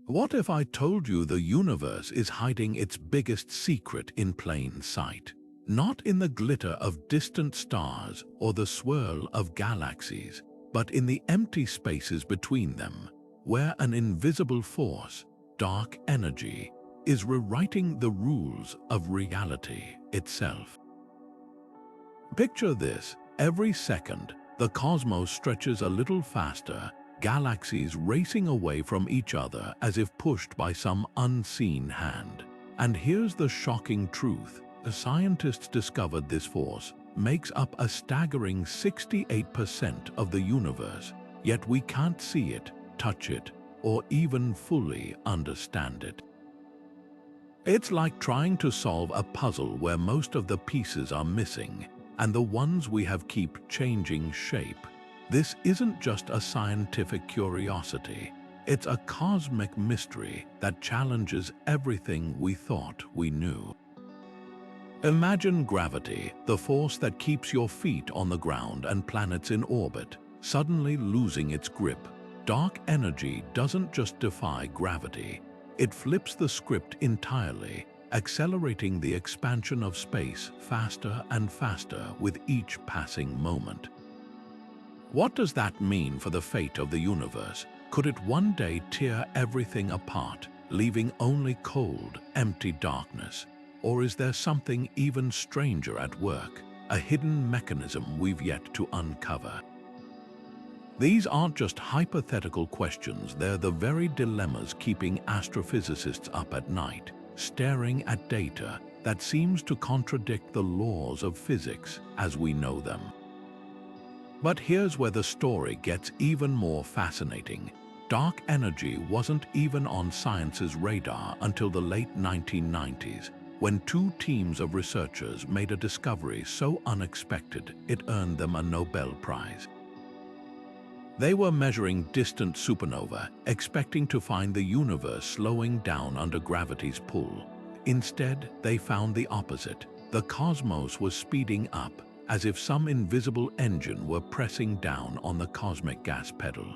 What if I told you the universe is hiding its biggest secret in plain sight? Not in the glitter of distant stars or the swirl of galaxies, but in the empty spaces between them, where an invisible force, dark energy, is rewriting the rules of reality itself. Picture this: every second, the cosmos stretches a little faster, galaxies racing away from each other as if pushed by some unseen hand. And here's the shocking truth: the scientists discovered this force makes up a staggering 68% of the universe, yet we can't see it, touch it, or even fully understand it. It's like trying to solve a puzzle where most of the pieces are missing, and the ones we have keep changing shape. This isn't just a scientific curiosity, it's a cosmic mystery that challenges everything we thought we knew. Imagine gravity, the force that keeps your feet on the ground and planets in orbit, suddenly losing its grip. Dark energy doesn't just defy gravity, it flips the script entirely, accelerating the expansion of space faster and faster with each passing moment. What does that mean for the fate of the universe? Could it one day tear everything apart, leaving only cold, empty darkness? Or is there something even stranger at work, a hidden mechanism we've yet to uncover? These aren't just hypothetical questions, they're the very dilemmas keeping astrophysicists up at night, staring at data that seems to contradict the laws of physics as we know them. But here's where the story gets even more fascinating. Dark energy wasn't even on science's radar until the late 1990s, when two teams of researchers made a discovery so unexpected it earned them a Nobel Prize. They were measuring distant supernovae, expecting to find the universe slowing down under gravity's pull. Instead, they found the opposite. The cosmos was speeding up, as if some invisible engine were pressing down on the cosmic gas pedal.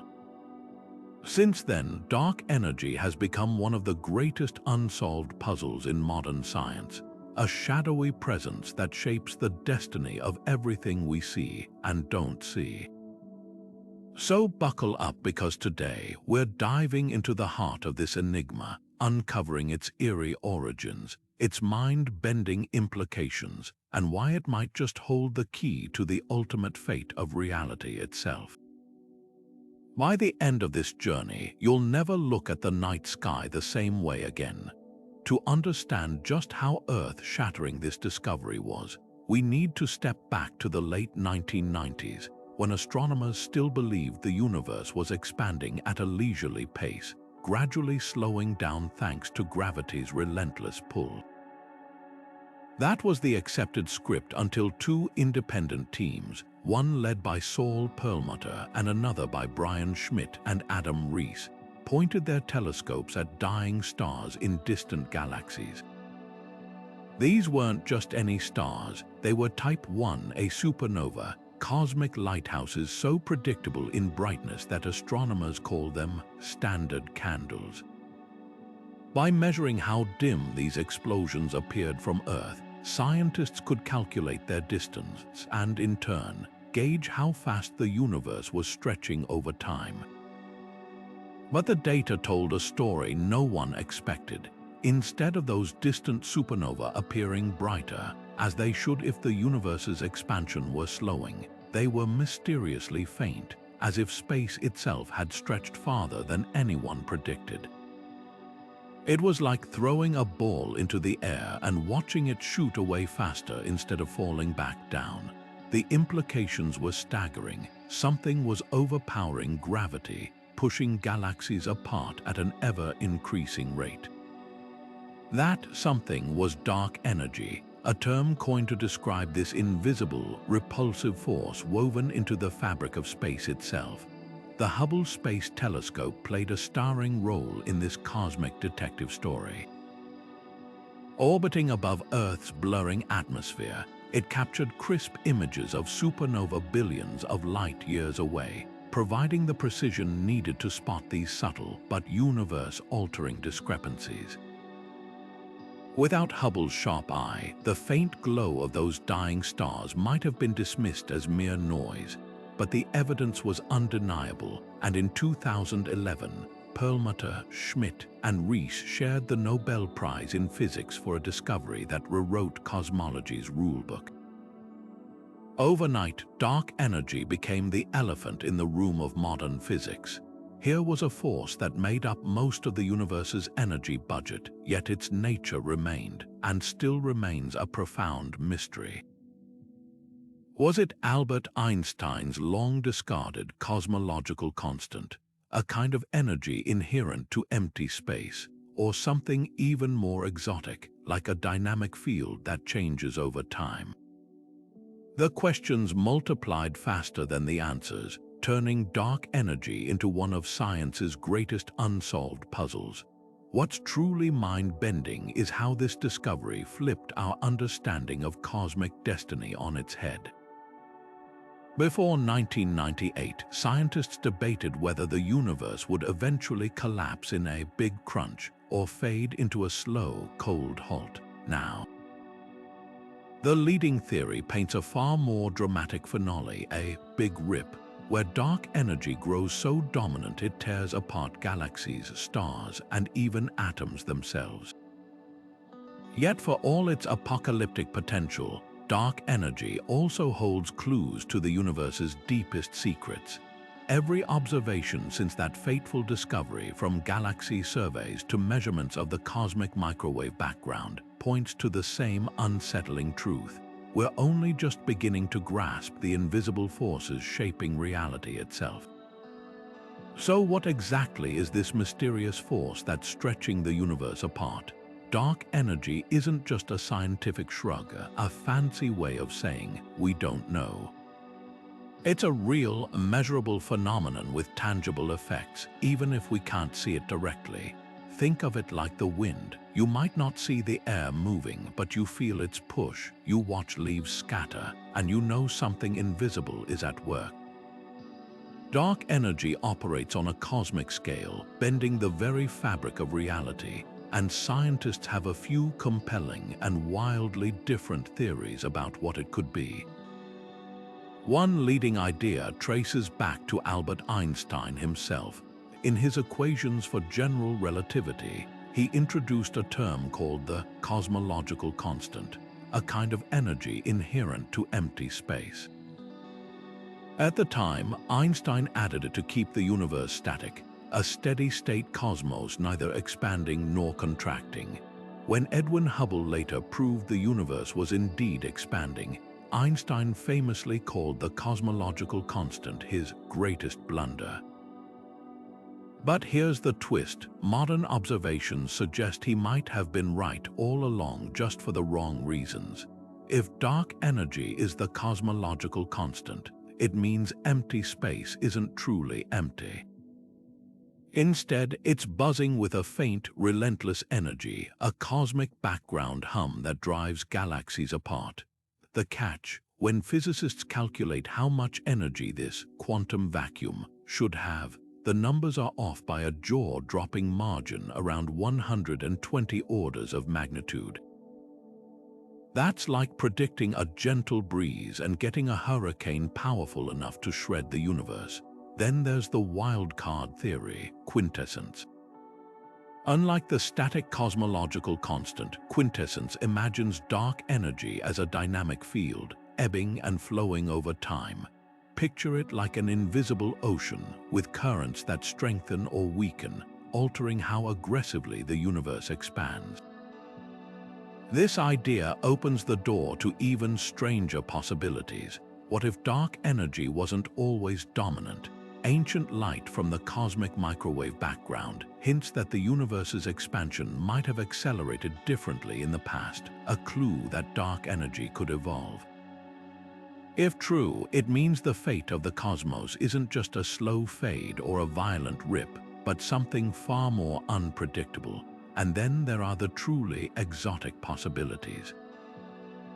Since then, dark energy has become one of the greatest unsolved puzzles in modern science, a shadowy presence that shapes the destiny of everything we see and don't see. So buckle up, because today we're diving into the heart of this enigma, uncovering its eerie origins, its mind-bending implications, and why it might just hold the key to the ultimate fate of reality itself. By the end of this journey, you'll never look at the night sky the same way again. To understand just how earth-shattering this discovery was, we need to step back to the late 1990s, when astronomers still believed the universe was expanding at a leisurely pace, gradually slowing down thanks to gravity's relentless pull. That was the accepted script until two independent teams, one led by Saul Perlmutter and another by Brian Schmidt and Adam Rees, pointed their telescopes at dying stars in distant galaxies. These weren't just any stars, they were Type 1, a supernova, cosmic lighthouses so predictable in brightness that astronomers call them standard candles. By measuring how dim these explosions appeared from Earth, scientists could calculate their distance and, in turn, gauge how fast the universe was stretching over time. But the data told a story no one expected. Instead of those distant supernovae appearing brighter, as they should if the universe's expansion were slowing, they were mysteriously faint, as if space itself had stretched farther than anyone predicted. It was like throwing a ball into the air and watching it shoot away faster instead of falling back down. The implications were staggering. Something was overpowering gravity, pushing galaxies apart at an ever-increasing rate. That something was dark energy, a term coined to describe this invisible, repulsive force woven into the fabric of space itself. The Hubble Space Telescope played a starring role in this cosmic detective story. Orbiting above Earth's blurring atmosphere, it captured crisp images of supernova billions of light years away, providing the precision needed to spot these subtle but universe-altering discrepancies. Without Hubble's sharp eye, the faint glow of those dying stars might have been dismissed as mere noise, but the evidence was undeniable, and in 2011, Perlmutter, Schmidt, and Rees shared the Nobel Prize in Physics for a discovery that rewrote cosmology's rulebook. Overnight, dark energy became the elephant in the room of modern physics. Here was a force that made up most of the universe's energy budget, yet its nature remained, and still remains, a profound mystery. Was it Albert Einstein's long-discarded cosmological constant, a kind of energy inherent to empty space, or something even more exotic, like a dynamic field that changes over time? The questions multiplied faster than the answers, turning dark energy into one of science's greatest unsolved puzzles. What's truly mind-bending is how this discovery flipped our understanding of cosmic destiny on its head. Before 1998, scientists debated whether the universe would eventually collapse in a big crunch or fade into a slow, cold halt. Now, the leading theory paints a far more dramatic finale, a big rip, where dark energy grows so dominant it tears apart galaxies, stars, and even atoms themselves. Yet for all its apocalyptic potential, dark energy also holds clues to the universe's deepest secrets. Every observation since that fateful discovery, from galaxy surveys to measurements of the cosmic microwave background, points to the same unsettling truth. We're only just beginning to grasp the invisible forces shaping reality itself. So what exactly is this mysterious force that's stretching the universe apart? Dark energy isn't just a scientific shrug, a fancy way of saying we don't know. It's a real, measurable phenomenon with tangible effects, even if we can't see it directly. Think of it like the wind. You might not see the air moving, but you feel its push. You watch leaves scatter, and you know something invisible is at work. Dark energy operates on a cosmic scale, bending the very fabric of reality, and scientists have a few compelling and wildly different theories about what it could be. One leading idea traces back to Albert Einstein himself. In his equations for general relativity, he introduced a term called the cosmological constant, a kind of energy inherent to empty space. At the time, Einstein added it to keep the universe static, a steady-state cosmos neither expanding nor contracting. When Edwin Hubble later proved the universe was indeed expanding, Einstein famously called the cosmological constant his greatest blunder. But here's the twist. Modern observations suggest he might have been right all along, just for the wrong reasons. If dark energy is the cosmological constant, it means empty space isn't truly empty. Instead, it's buzzing with a faint, relentless energy, a cosmic background hum that drives galaxies apart. The catch: when physicists calculate how much energy this quantum vacuum should have, the numbers are off by a jaw-dropping margin, around 120 orders of magnitude. That's like predicting a gentle breeze and getting a hurricane powerful enough to shred the universe. Then there's the wildcard theory, quintessence. Unlike the static cosmological constant, quintessence imagines dark energy as a dynamic field, ebbing and flowing over time. Picture it like an invisible ocean, with currents that strengthen or weaken, altering how aggressively the universe expands. This idea opens the door to even stranger possibilities. What if dark energy wasn't always dominant? Ancient light from the cosmic microwave background hints that the universe's expansion might have accelerated differently in the past, a clue that dark energy could evolve. If true, it means the fate of the cosmos isn't just a slow fade or a violent rip, but something far more unpredictable. And then there are the truly exotic possibilities.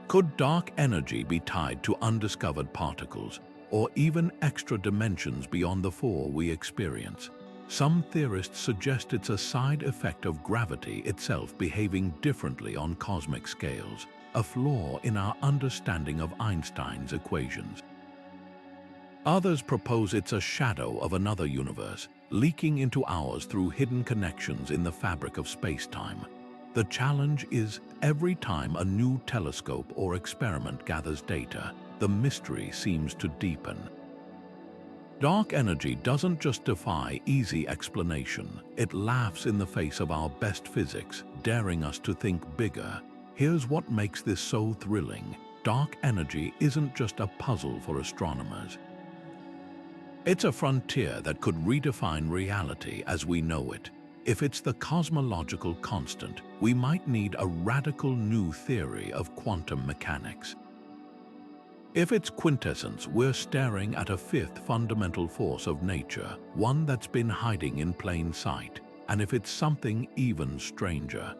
Could dark energy be tied to undiscovered particles, or even extra dimensions beyond the four we experience. Some theorists suggest it's a side effect of gravity itself behaving differently on cosmic scales, a flaw in our understanding of Einstein's equations. Others propose it's a shadow of another universe, leaking into ours through hidden connections in the fabric of space-time. The challenge is, every time a new telescope or experiment gathers data, the mystery seems to deepen. Dark energy doesn't just defy easy explanation, it laughs in the face of our best physics, daring us to think bigger. Here's what makes this so thrilling. Dark energy isn't just a puzzle for astronomers. It's a frontier that could redefine reality as we know it. If it's the cosmological constant, we might need a radical new theory of quantum mechanics. If it's quintessence, we're staring at a fifth fundamental force of nature, one that's been hiding in plain sight. And if it's something even stranger,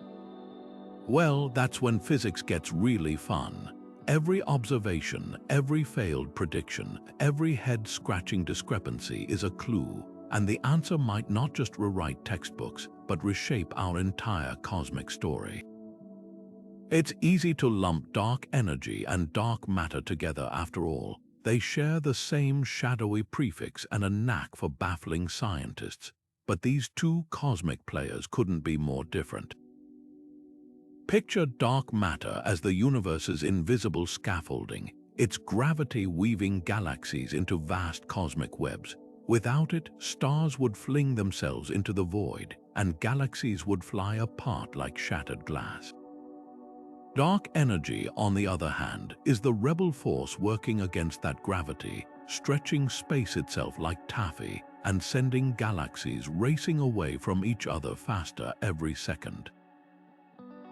well, that's when physics gets really fun. Every observation, every failed prediction, every head-scratching discrepancy is a clue, and the answer might not just rewrite textbooks, but reshape our entire cosmic story. It's easy to lump dark energy and dark matter together after all. They share the same shadowy prefix and a knack for baffling scientists. But these two cosmic players couldn't be more different. Picture dark matter as the universe's invisible scaffolding, its gravity weaving galaxies into vast cosmic webs. Without it, stars would fling themselves into the void, and galaxies would fly apart like shattered glass. Dark energy, on the other hand, is the rebel force working against that gravity, stretching space itself like taffy and sending galaxies racing away from each other faster every second.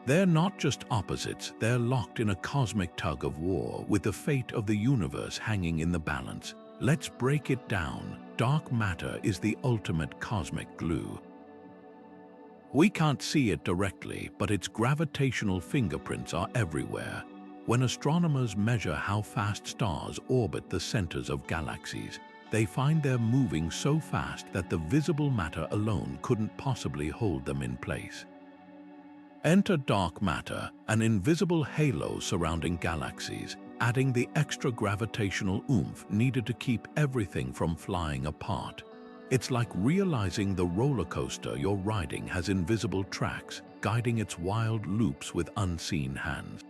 They're not just opposites, they're locked in a cosmic tug of war with the fate of the universe hanging in the balance. Let's break it down. Dark matter is the ultimate cosmic glue. We can't see it directly, but its gravitational fingerprints are everywhere. When astronomers measure how fast stars orbit the centers of galaxies, they find they're moving so fast that the visible matter alone couldn't possibly hold them in place. Enter dark matter, an invisible halo surrounding galaxies, adding the extra gravitational oomph needed to keep everything from flying apart. It's like realizing the roller coaster you're riding has invisible tracks, guiding its wild loops with unseen hands.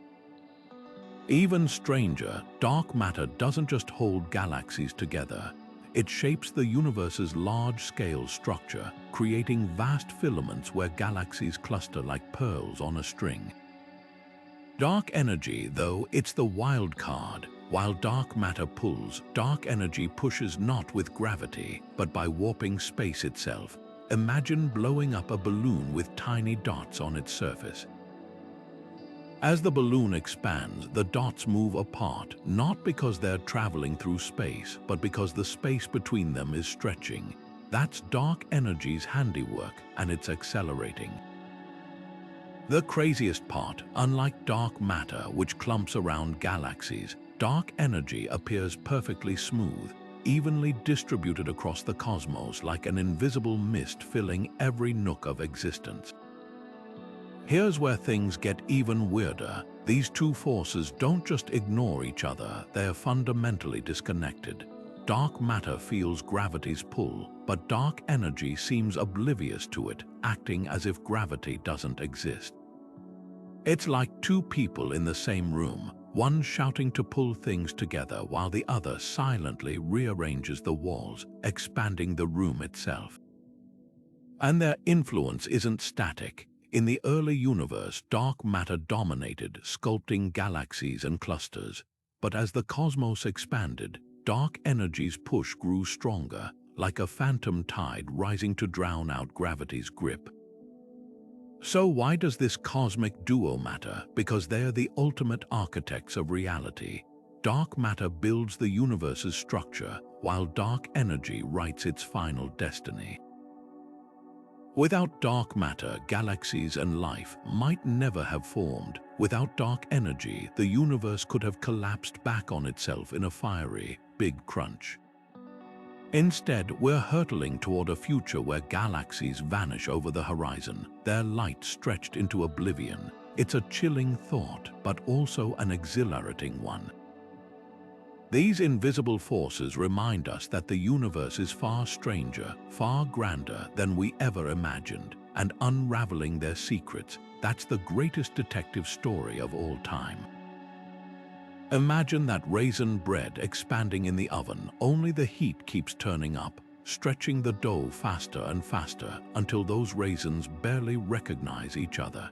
Even stranger, dark matter doesn't just hold galaxies together. It shapes the universe's large-scale structure, creating vast filaments where galaxies cluster like pearls on a string. Dark energy, though, it's the wild card. While dark matter pulls, dark energy pushes not with gravity, but by warping space itself. Imagine blowing up a balloon with tiny dots on its surface. As the balloon expands, the dots move apart, not because they're traveling through space, but because the space between them is stretching. That's dark energy's handiwork, and it's accelerating. The craziest part, unlike dark matter, which clumps around galaxies, dark energy appears perfectly smooth, evenly distributed across the cosmos like an invisible mist filling every nook of existence. Here's where things get even weirder. These two forces don't just ignore each other, they're fundamentally disconnected. Dark matter feels gravity's pull, but dark energy seems oblivious to it, acting as if gravity doesn't exist. It's like two people in the same room, one shouting to pull things together while the other silently rearranges the walls, expanding the room itself. And their influence isn't static. In the early universe, dark matter dominated, sculpting galaxies and clusters. But as the cosmos expanded, dark energy's push grew stronger, like a phantom tide rising to drown out gravity's grip. So why does this cosmic duo matter? Because they're the ultimate architects of reality. Dark matter builds the universe's structure, while dark energy writes its final destiny. Without dark matter, galaxies and life might never have formed. Without dark energy, the universe could have collapsed back on itself in a fiery, big crunch. Instead, we're hurtling toward a future where galaxies vanish over the horizon, their light stretched into oblivion. It's a chilling thought, but also an exhilarating one. These invisible forces remind us that the universe is far stranger, far grander than we ever imagined, and unraveling their secrets, that's the greatest detective story of all time. Imagine that raisin bread expanding in the oven, only the heat keeps turning up, stretching the dough faster and faster until those raisins barely recognize each other.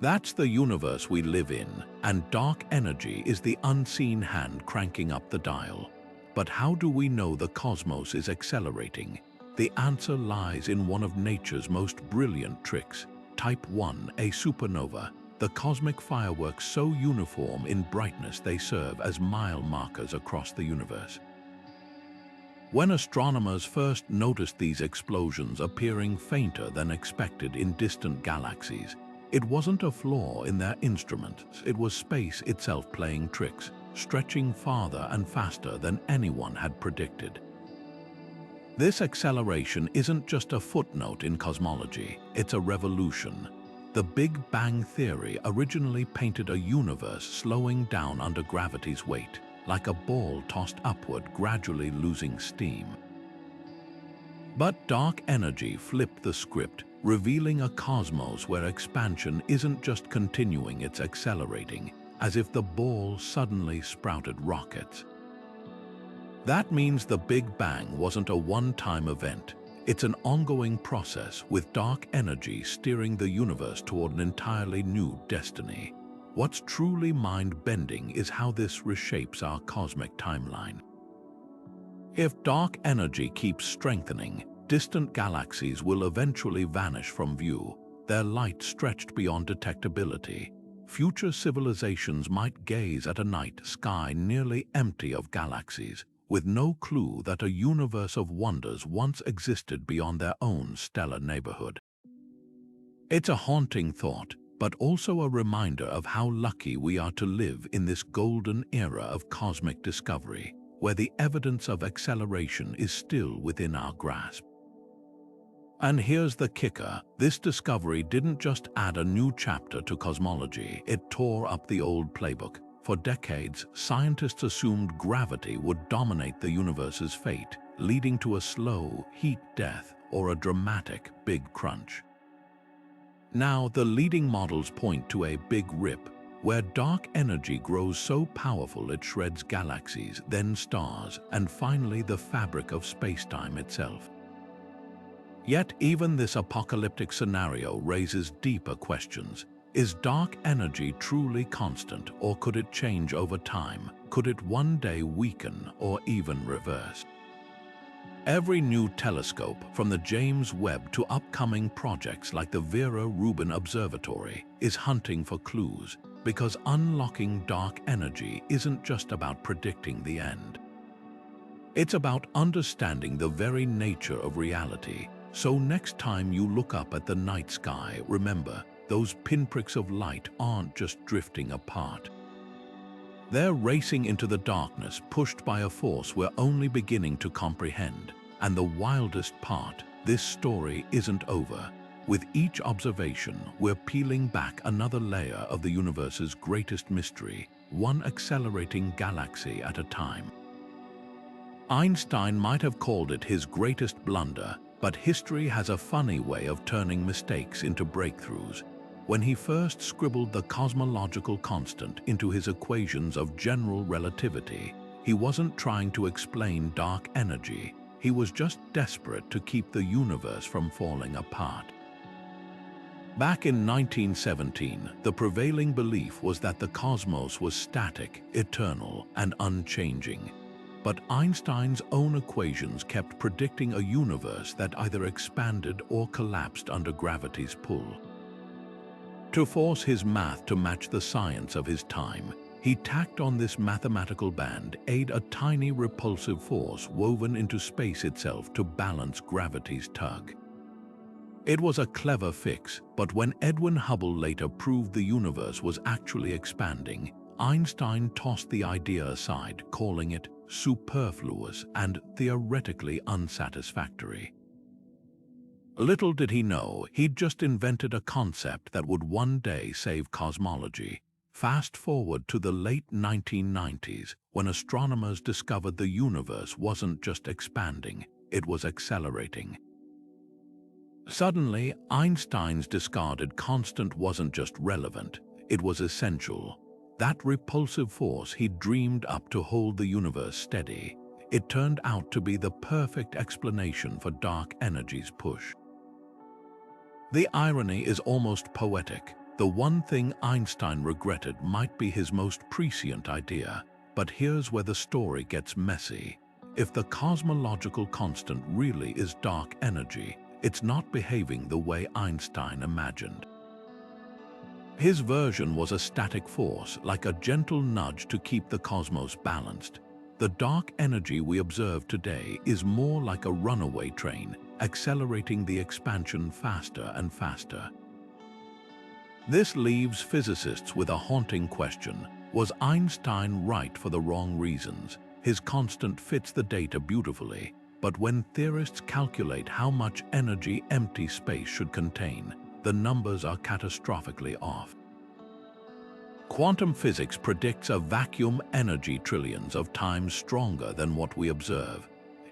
That's the universe we live in, and dark energy is the unseen hand cranking up the dial. But how do we know the cosmos is accelerating? The answer lies in one of nature's most brilliant tricks, Type 1, a supernova, the cosmic fireworks so uniform in brightness they serve as mile markers across the universe. When astronomers first noticed these explosions appearing fainter than expected in distant galaxies, it wasn't a flaw in their instruments, it was space itself playing tricks, stretching farther and faster than anyone had predicted. This acceleration isn't just a footnote in cosmology, it's a revolution. The Big Bang Theory originally painted a universe slowing down under gravity's weight, like a ball tossed upward, gradually losing steam. But dark energy flipped the script, revealing a cosmos where expansion isn't just continuing, it's accelerating, as if the ball suddenly sprouted rockets. That means the Big Bang wasn't a one-time event. It's an ongoing process, with dark energy steering the universe toward an entirely new destiny. What's truly mind-bending is how this reshapes our cosmic timeline. If dark energy keeps strengthening, distant galaxies will eventually vanish from view, their light stretched beyond detectability. Future civilizations might gaze at a night sky nearly empty of galaxies, with no clue that a universe of wonders once existed beyond their own stellar neighborhood. It's a haunting thought, but also a reminder of how lucky we are to live in this golden era of cosmic discovery, where the evidence of acceleration is still within our grasp. And here's the kicker, this discovery didn't just add a new chapter to cosmology, it tore up the old playbook. For decades, scientists assumed gravity would dominate the universe's fate, leading to a slow heat death or a dramatic big crunch. Now, the leading models point to a big rip, where dark energy grows so powerful it shreds galaxies, then stars, and finally the fabric of spacetime itself. Yet even this apocalyptic scenario raises deeper questions. Is dark energy truly constant, or could it change over time? Could it one day weaken or even reverse? Every new telescope, from the James Webb to upcoming projects like the Vera Rubin Observatory, is hunting for clues, because unlocking dark energy isn't just about predicting the end. It's about understanding the very nature of reality. So next time you look up at the night sky, remember, those pinpricks of light aren't just drifting apart. They're racing into the darkness, pushed by a force we're only beginning to comprehend. And the wildest part, this story isn't over. With each observation, we're peeling back another layer of the universe's greatest mystery, one accelerating galaxy at a time. Einstein might have called it his greatest blunder, but history has a funny way of turning mistakes into breakthroughs. When he first scribbled the cosmological constant into his equations of general relativity, he wasn't trying to explain dark energy. He was just desperate to keep the universe from falling apart. Back in 1917, the prevailing belief was that the cosmos was static, eternal, and unchanging. But Einstein's own equations kept predicting a universe that either expanded or collapsed under gravity's pull. To force his math to match the science of his time, he tacked on this mathematical band aid a tiny repulsive force woven into space itself to balance gravity's tug. It was a clever fix, but when Edwin Hubble later proved the universe was actually expanding, Einstein tossed the idea aside, calling it superfluous, and theoretically unsatisfactory. Little did he know, he'd just invented a concept that would one day save cosmology. Fast forward to the late 1990s, when astronomers discovered the universe wasn't just expanding, it was accelerating. Suddenly, Einstein's discarded constant wasn't just relevant, it was essential. That repulsive force he'd dreamed up to hold the universe steady, it turned out to be the perfect explanation for dark energy's push. The irony is almost poetic. The one thing Einstein regretted might be his most prescient idea, but here's where the story gets messy. If the cosmological constant really is dark energy, it's not behaving the way Einstein imagined. His version was a static force, like a gentle nudge to keep the cosmos balanced. The dark energy we observe today is more like a runaway train, accelerating the expansion faster and faster. This leaves physicists with a haunting question. Was Einstein right for the wrong reasons? His constant fits the data beautifully, but when theorists calculate how much energy empty space should contain, the numbers are catastrophically off. Quantum physics predicts a vacuum energy trillions of times stronger than what we observe.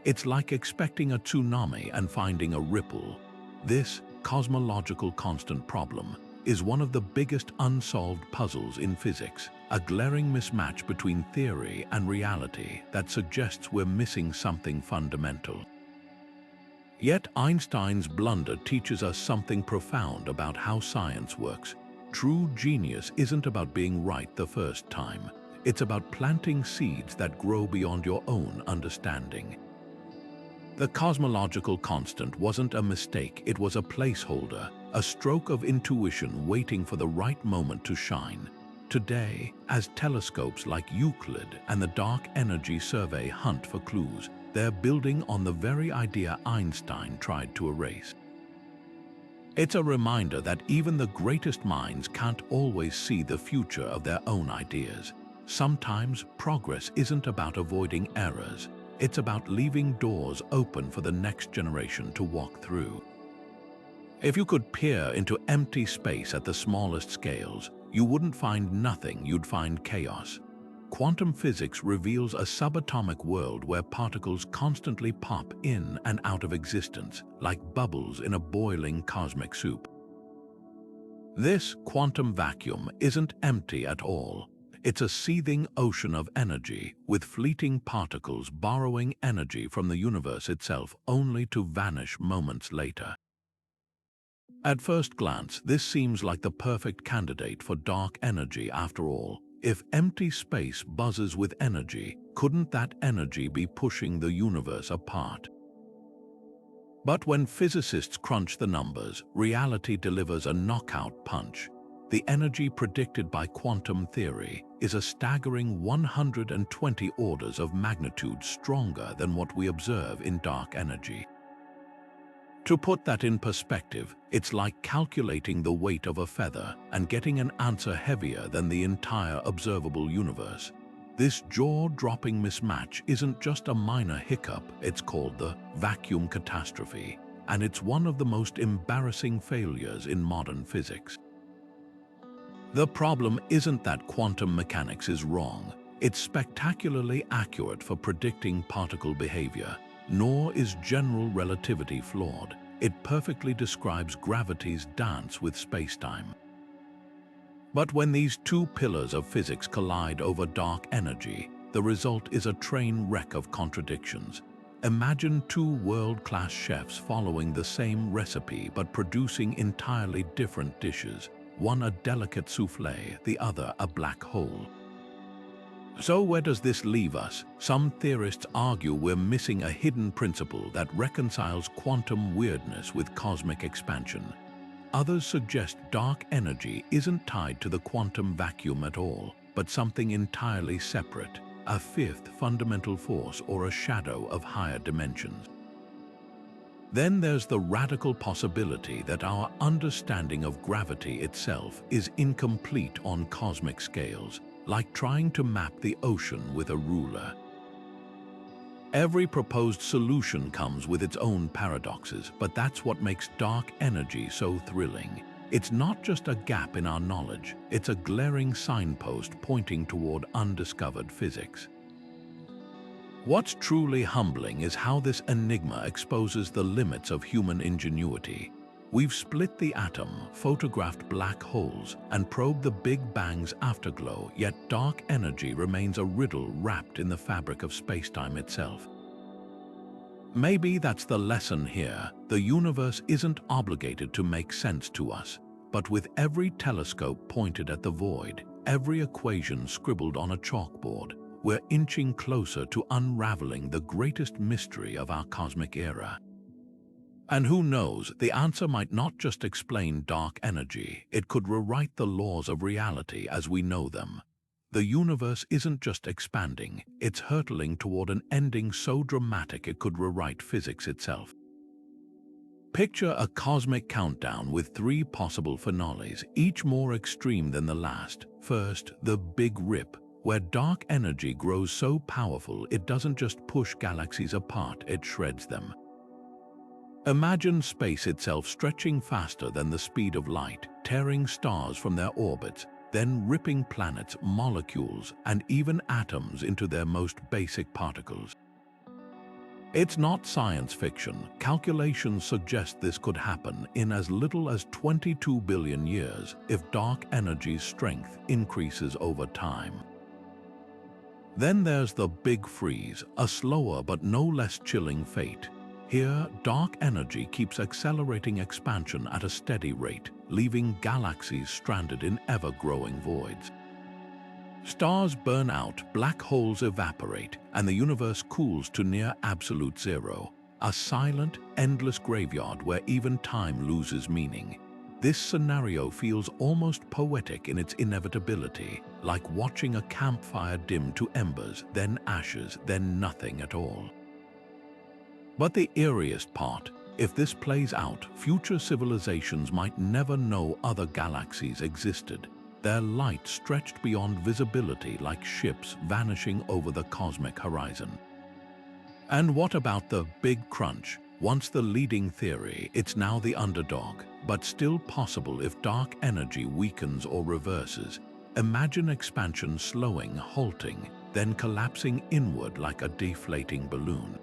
It's like expecting a tsunami and finding a ripple. This cosmological constant problem is one of the biggest unsolved puzzles in physics, a glaring mismatch between theory and reality that suggests we're missing something fundamental. Yet Einstein's blunder teaches us something profound about how science works. True genius isn't about being right the first time. It's about planting seeds that grow beyond your own understanding. The cosmological constant wasn't a mistake, it was a placeholder, a stroke of intuition waiting for the right moment to shine. Today, as telescopes like Euclid and the Dark Energy Survey hunt for clues, they're building on the very idea Einstein tried to erase. It's a reminder that even the greatest minds can't always see the future of their own ideas. Sometimes progress isn't about avoiding errors. It's about leaving doors open for the next generation to walk through. If you could peer into empty space at the smallest scales, you wouldn't find nothing, you'd find chaos. Quantum physics reveals a subatomic world where particles constantly pop in and out of existence, like bubbles in a boiling cosmic soup. This quantum vacuum isn't empty at all. It's a seething ocean of energy, with fleeting particles borrowing energy from the universe itself only to vanish moments later. At first glance, this seems like the perfect candidate for dark energy after all. If empty space buzzes with energy, couldn't that energy be pushing the universe apart? But when physicists crunch the numbers, reality delivers a knockout punch. The energy predicted by quantum theory is a staggering 120 orders of magnitude stronger than what we observe in dark energy. To put that in perspective, it's like calculating the weight of a feather and getting an answer heavier than the entire observable universe. This jaw-dropping mismatch isn't just a minor hiccup, it's called the vacuum catastrophe, and it's one of the most embarrassing failures in modern physics. The problem isn't that quantum mechanics is wrong. It's spectacularly accurate for predicting particle behavior. Nor is general relativity flawed. It perfectly describes gravity's dance with spacetime. But when these two pillars of physics collide over dark energy, the result is a train wreck of contradictions. Imagine two world-class chefs following the same recipe but producing entirely different dishes, one a delicate souffle, the other a black hole. So where does this leave us? Some theorists argue we're missing a hidden principle that reconciles quantum weirdness with cosmic expansion. Others suggest dark energy isn't tied to the quantum vacuum at all, but something entirely separate, a fifth fundamental force or a shadow of higher dimensions. Then there's the radical possibility that our understanding of gravity itself is incomplete on cosmic scales, like trying to map the ocean with a ruler. Every proposed solution comes with its own paradoxes, but that's what makes dark energy so thrilling. It's not just a gap in our knowledge, it's a glaring signpost pointing toward undiscovered physics. What's truly humbling is how this enigma exposes the limits of human ingenuity. We've split the atom, photographed black holes, and probed the Big Bang's afterglow, yet dark energy remains a riddle wrapped in the fabric of spacetime itself. Maybe that's the lesson here. The universe isn't obligated to make sense to us, but with every telescope pointed at the void, every equation scribbled on a chalkboard, we're inching closer to unraveling the greatest mystery of our cosmic era. And who knows, the answer might not just explain dark energy, it could rewrite the laws of reality as we know them. The universe isn't just expanding, it's hurtling toward an ending so dramatic it could rewrite physics itself. Picture a cosmic countdown with 3 possible finales, each more extreme than the last. First, the Big Rip, where dark energy grows so powerful it doesn't just push galaxies apart, it shreds them. Imagine space itself stretching faster than the speed of light, tearing stars from their orbits, then ripping planets, molecules, and even atoms into their most basic particles. It's not science fiction. Calculations suggest this could happen in as little as 22 billion years if dark energy's strength increases over time. Then there's the Big Freeze, a slower but no less chilling fate. Here, dark energy keeps accelerating expansion at a steady rate, leaving galaxies stranded in ever-growing voids. Stars burn out, black holes evaporate, and the universe cools to near absolute zero, a silent, endless graveyard where even time loses meaning. This scenario feels almost poetic in its inevitability, like watching a campfire dim to embers, then ashes, then nothing at all. But the eeriest part, if this plays out, future civilizations might never know other galaxies existed. Their light stretched beyond visibility like ships vanishing over the cosmic horizon. And what about the Big Crunch? Once the leading theory, it's now the underdog, but still possible if dark energy weakens or reverses. Imagine expansion slowing, halting, then collapsing inward like a deflating balloon.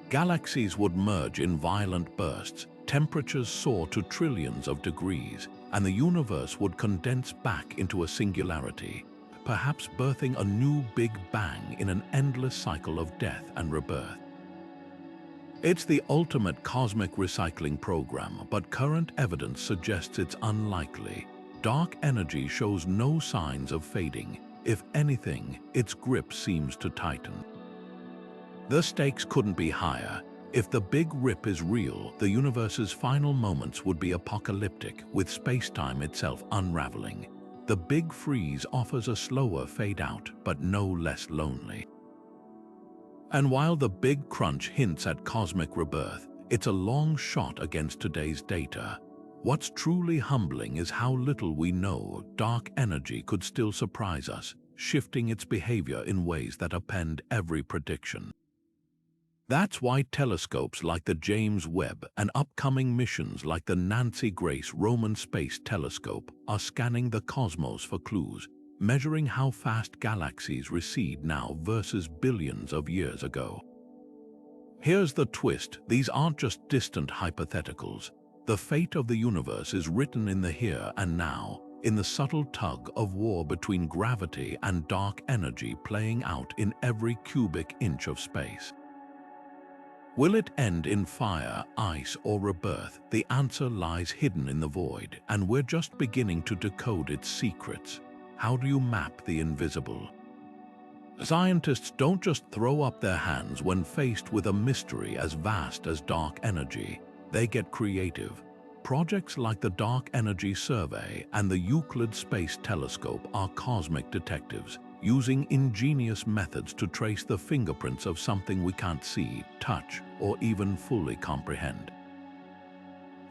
Galaxies would merge in violent bursts, temperatures soar to trillions of degrees, and the universe would condense back into a singularity, perhaps birthing a new Big Bang in an endless cycle of death and rebirth. It's the ultimate cosmic recycling program, but current evidence suggests it's unlikely. Dark energy shows no signs of fading. If anything, its grip seems to tighten. The stakes couldn't be higher. If the Big Rip is real, the universe's final moments would be apocalyptic, with space-time itself unraveling. The Big Freeze offers a slower fade-out, but no less lonely. And while the Big Crunch hints at cosmic rebirth, it's a long shot against today's data. What's truly humbling is how little we know. Dark energy could still surprise us, shifting its behavior in ways that upend every prediction. That's why telescopes like the James Webb and upcoming missions like the Nancy Grace Roman Space Telescope are scanning the cosmos for clues, measuring how fast galaxies recede now versus billions of years ago. Here's the twist: these aren't just distant hypotheticals. The fate of the universe is written in the here and now, in the subtle tug of war between gravity and dark energy playing out in every cubic inch of space. Will it end in fire, ice, or rebirth? The answer lies hidden in the void, and we're just beginning to decode its secrets. How do you map the invisible? Scientists don't just throw up their hands when faced with a mystery as vast as dark energy. They get creative. Projects like the Dark Energy Survey and the Euclid Space Telescope are cosmic detectives, using ingenious methods to trace the fingerprints of something we can't see, touch, or even fully comprehend.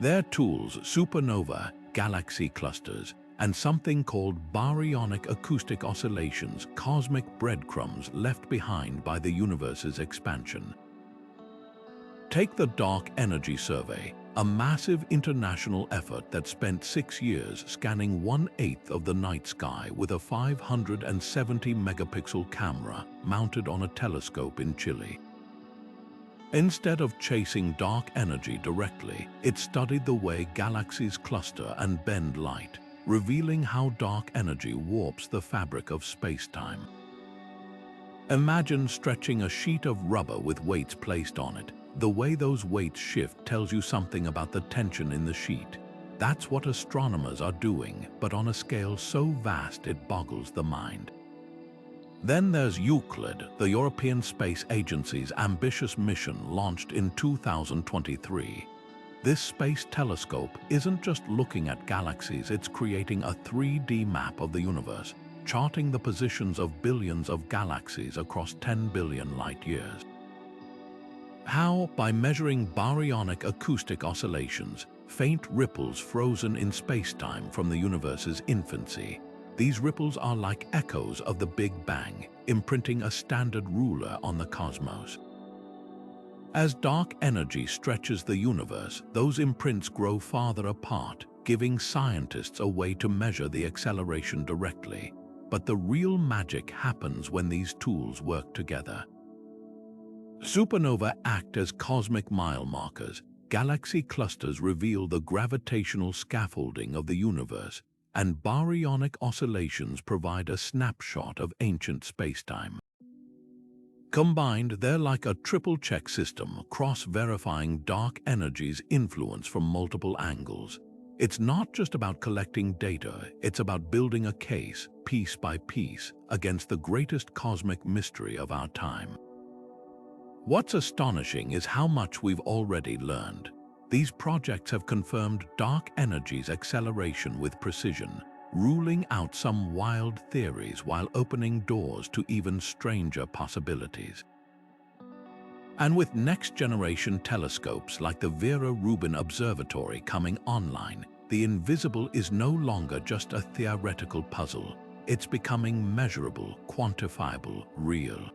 Their tools, supernova, galaxy clusters, and something called baryonic acoustic oscillations, cosmic breadcrumbs left behind by the universe's expansion. Take the Dark Energy Survey, a massive international effort that spent 6 years scanning 1/8 of the night sky with a 570-megapixel camera mounted on a telescope in Chile. Instead of chasing dark energy directly, it studied the way galaxies cluster and bend light, revealing how dark energy warps the fabric of space-time. Imagine stretching a sheet of rubber with weights placed on it. The way those weights shift tells you something about the tension in the sheet. That's what astronomers are doing, but on a scale so vast it boggles the mind. Then there's Euclid, the European Space Agency's ambitious mission launched in 2023. This space telescope isn't just looking at galaxies, it's creating a 3D map of the universe, charting the positions of billions of galaxies across 10 billion light-years. How? By measuring baryonic acoustic oscillations, faint ripples frozen in space-time from the universe's infancy. These ripples are like echoes of the Big Bang, imprinting a standard ruler on the cosmos. As dark energy stretches the universe, those imprints grow farther apart, giving scientists a way to measure the acceleration directly. But the real magic happens when these tools work together. Supernovae act as cosmic mile markers. Galaxy clusters reveal the gravitational scaffolding of the universe, and baryonic oscillations provide a snapshot of ancient spacetime. Combined, they're like a triple-check system, cross-verifying dark energy's influence from multiple angles. It's not just about collecting data, it's about building a case, piece by piece, against the greatest cosmic mystery of our time. What's astonishing is how much we've already learned. These projects have confirmed dark energy's acceleration with precision, ruling out some wild theories while opening doors to even stranger possibilities. And with next-generation telescopes like the Vera Rubin Observatory coming online, the invisible is no longer just a theoretical puzzle. It's becoming measurable, quantifiable, real.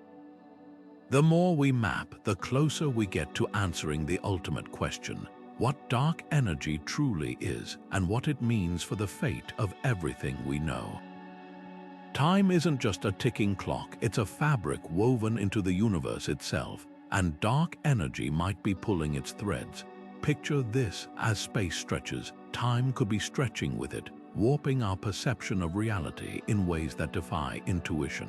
The more we map, the closer we get to answering the ultimate question: what dark energy truly is and what it means for the fate of everything we know. Time isn't just a ticking clock, it's a fabric woven into the universe itself, and dark energy might be pulling its threads. Picture this: as space stretches, time could be stretching with it, warping our perception of reality in ways that defy intuition.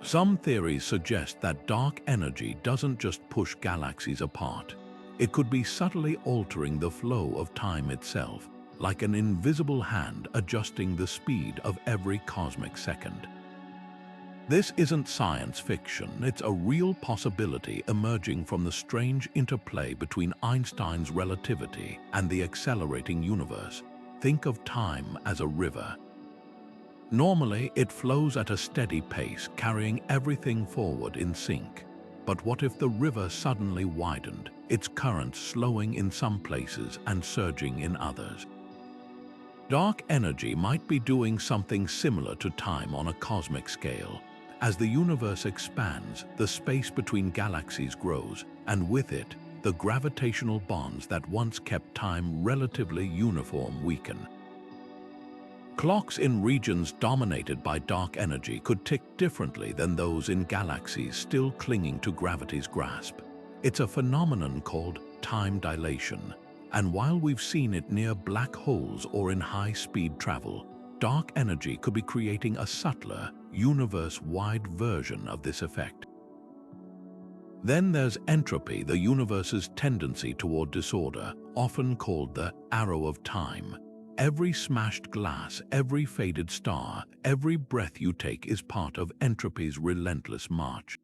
Some theories suggest that dark energy doesn't just push galaxies apart. It could be subtly altering the flow of time itself, like an invisible hand adjusting the speed of every cosmic second. This isn't science fiction, it's a real possibility emerging from the strange interplay between Einstein's relativity and the accelerating universe. Think of time as a river. Normally, it flows at a steady pace, carrying everything forward in sync. But what if the river suddenly widened, its current slowing in some places and surging in others? Dark energy might be doing something similar to time on a cosmic scale. As the universe expands, the space between galaxies grows, and with it, the gravitational bonds that once kept time relatively uniform weaken. Clocks in regions dominated by dark energy could tick differently than those in galaxies still clinging to gravity's grasp. It's a phenomenon called time dilation, and while we've seen it near black holes or in high-speed travel, dark energy could be creating a subtler, universe-wide version of this effect. Then there's entropy, the universe's tendency toward disorder, often called the arrow of time. Every smashed glass, every faded star, every breath you take is part of entropy's relentless march.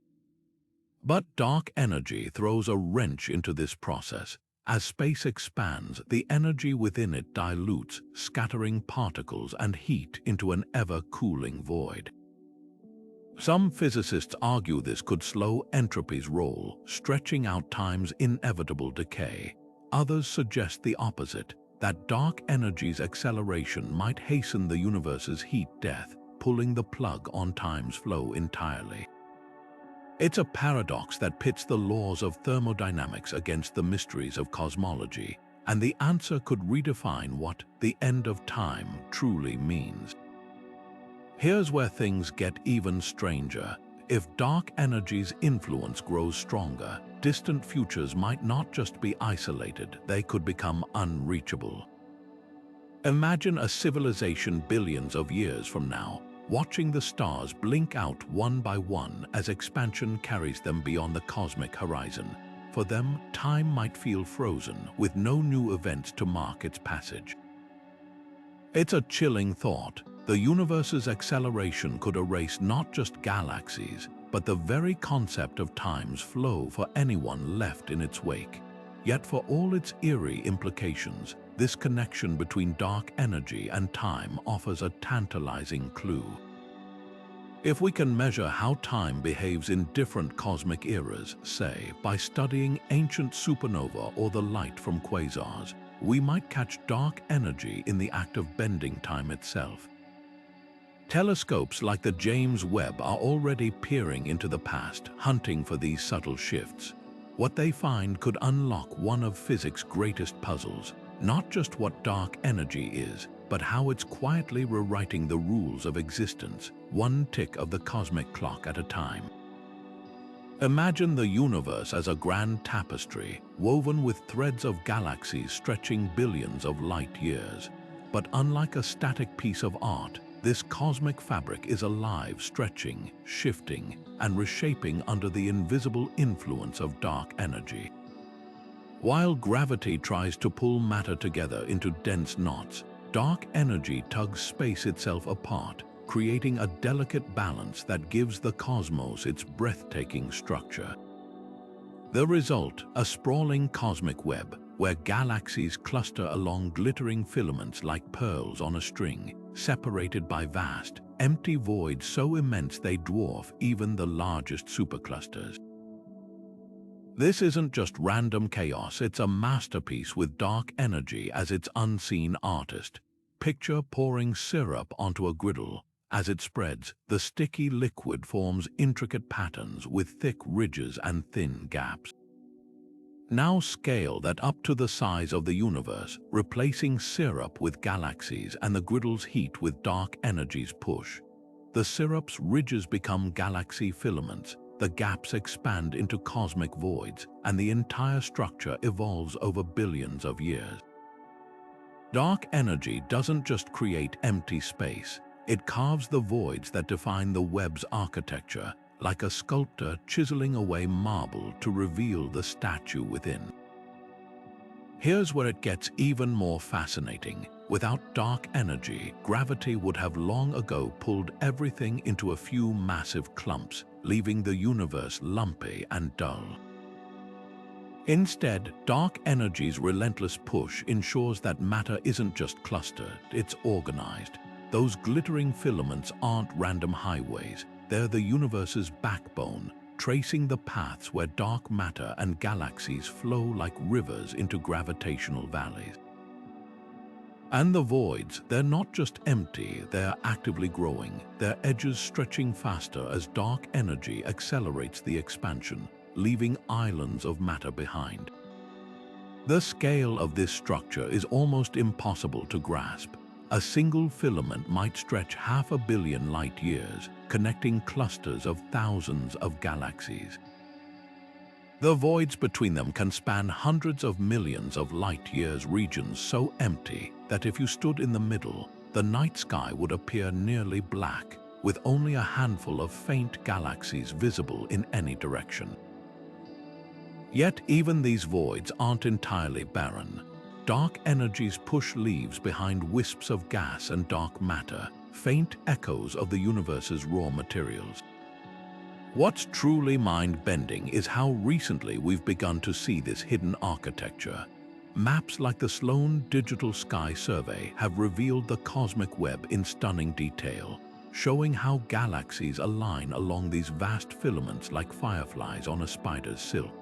But dark energy throws a wrench into this process. As space expands, the energy within it dilutes, scattering particles and heat into an ever-cooling void. Some physicists argue this could slow entropy's roll, stretching out time's inevitable decay. Others suggest the opposite. that dark energy's acceleration might hasten the universe's heat death, pulling the plug on time's flow entirely. It's a paradox that pits the laws of thermodynamics against the mysteries of cosmology, and the answer could redefine what the end of time truly means. Here's where things get even stranger. If dark energy's influence grows stronger, distant futures might not just be isolated, they could become unreachable. Imagine a civilization billions of years from now, watching the stars blink out one by one as expansion carries them beyond the cosmic horizon. For them, time might feel frozen, with no new events to mark its passage. It's a chilling thought. The universe's acceleration could erase not just galaxies, but the very concept of time's flow for anyone left in its wake. Yet for all its eerie implications, this connection between dark energy and time offers a tantalizing clue. If we can measure how time behaves in different cosmic eras, say, by studying ancient supernova or the light from quasars, we might catch dark energy in the act of bending time itself. Telescopes like the James Webb are already peering into the past, hunting for these subtle shifts. What they find could unlock one of physics' greatest puzzles, not just what dark energy is, but how it's quietly rewriting the rules of existence, one tick of the cosmic clock at a time. Imagine the universe as a grand tapestry, woven with threads of galaxies stretching billions of light years. But unlike a static piece of art, this cosmic fabric is alive, stretching, shifting, and reshaping under the invisible influence of dark energy. While gravity tries to pull matter together into dense knots, dark energy tugs space itself apart, creating a delicate balance that gives the cosmos its breathtaking structure. The result, a sprawling cosmic web, where galaxies cluster along glittering filaments like pearls on a string, separated by vast, empty voids so immense they dwarf even the largest superclusters. This isn't just random chaos, it's a masterpiece with dark energy as its unseen artist. Picture pouring syrup onto a griddle. As it spreads, the sticky liquid forms intricate patterns with thick ridges and thin gaps. Now scale that up to the size of the universe, replacing syrup with galaxies and the griddle's heat with dark energy's push. The syrup's ridges become galaxy filaments, the gaps expand into cosmic voids, and the entire structure evolves over billions of years. Dark energy doesn't just create empty space, it carves the voids that define the web's architecture, like a sculptor chiseling away marble to reveal the statue within. Here's where it gets even more fascinating. Without dark energy, gravity would have long ago pulled everything into a few massive clumps, leaving the universe lumpy and dull. Instead, dark energy's relentless push ensures that matter isn't just clustered, it's organized. Those glittering filaments aren't random highways, they're the universe's backbone, tracing the paths where dark matter and galaxies flow like rivers into gravitational valleys. And the voids, they're not just empty, they're actively growing, their edges stretching faster as dark energy accelerates the expansion, leaving islands of matter behind. The scale of this structure is almost impossible to grasp. A single filament might stretch 500 million light years, connecting clusters of thousands of galaxies. The voids between them can span hundreds of millions of light years, regions so empty that if you stood in the middle, the night sky would appear nearly black, with only a handful of faint galaxies visible in any direction. Yet even these voids aren't entirely barren. Dark energies push leaves behind wisps of gas and dark matter, faint echoes of the universe's raw materials. What's truly mind-bending is how recently we've begun to see this hidden architecture. Maps like the Sloan Digital Sky Survey have revealed the cosmic web in stunning detail, showing how galaxies align along these vast filaments like fireflies on a spider's silk.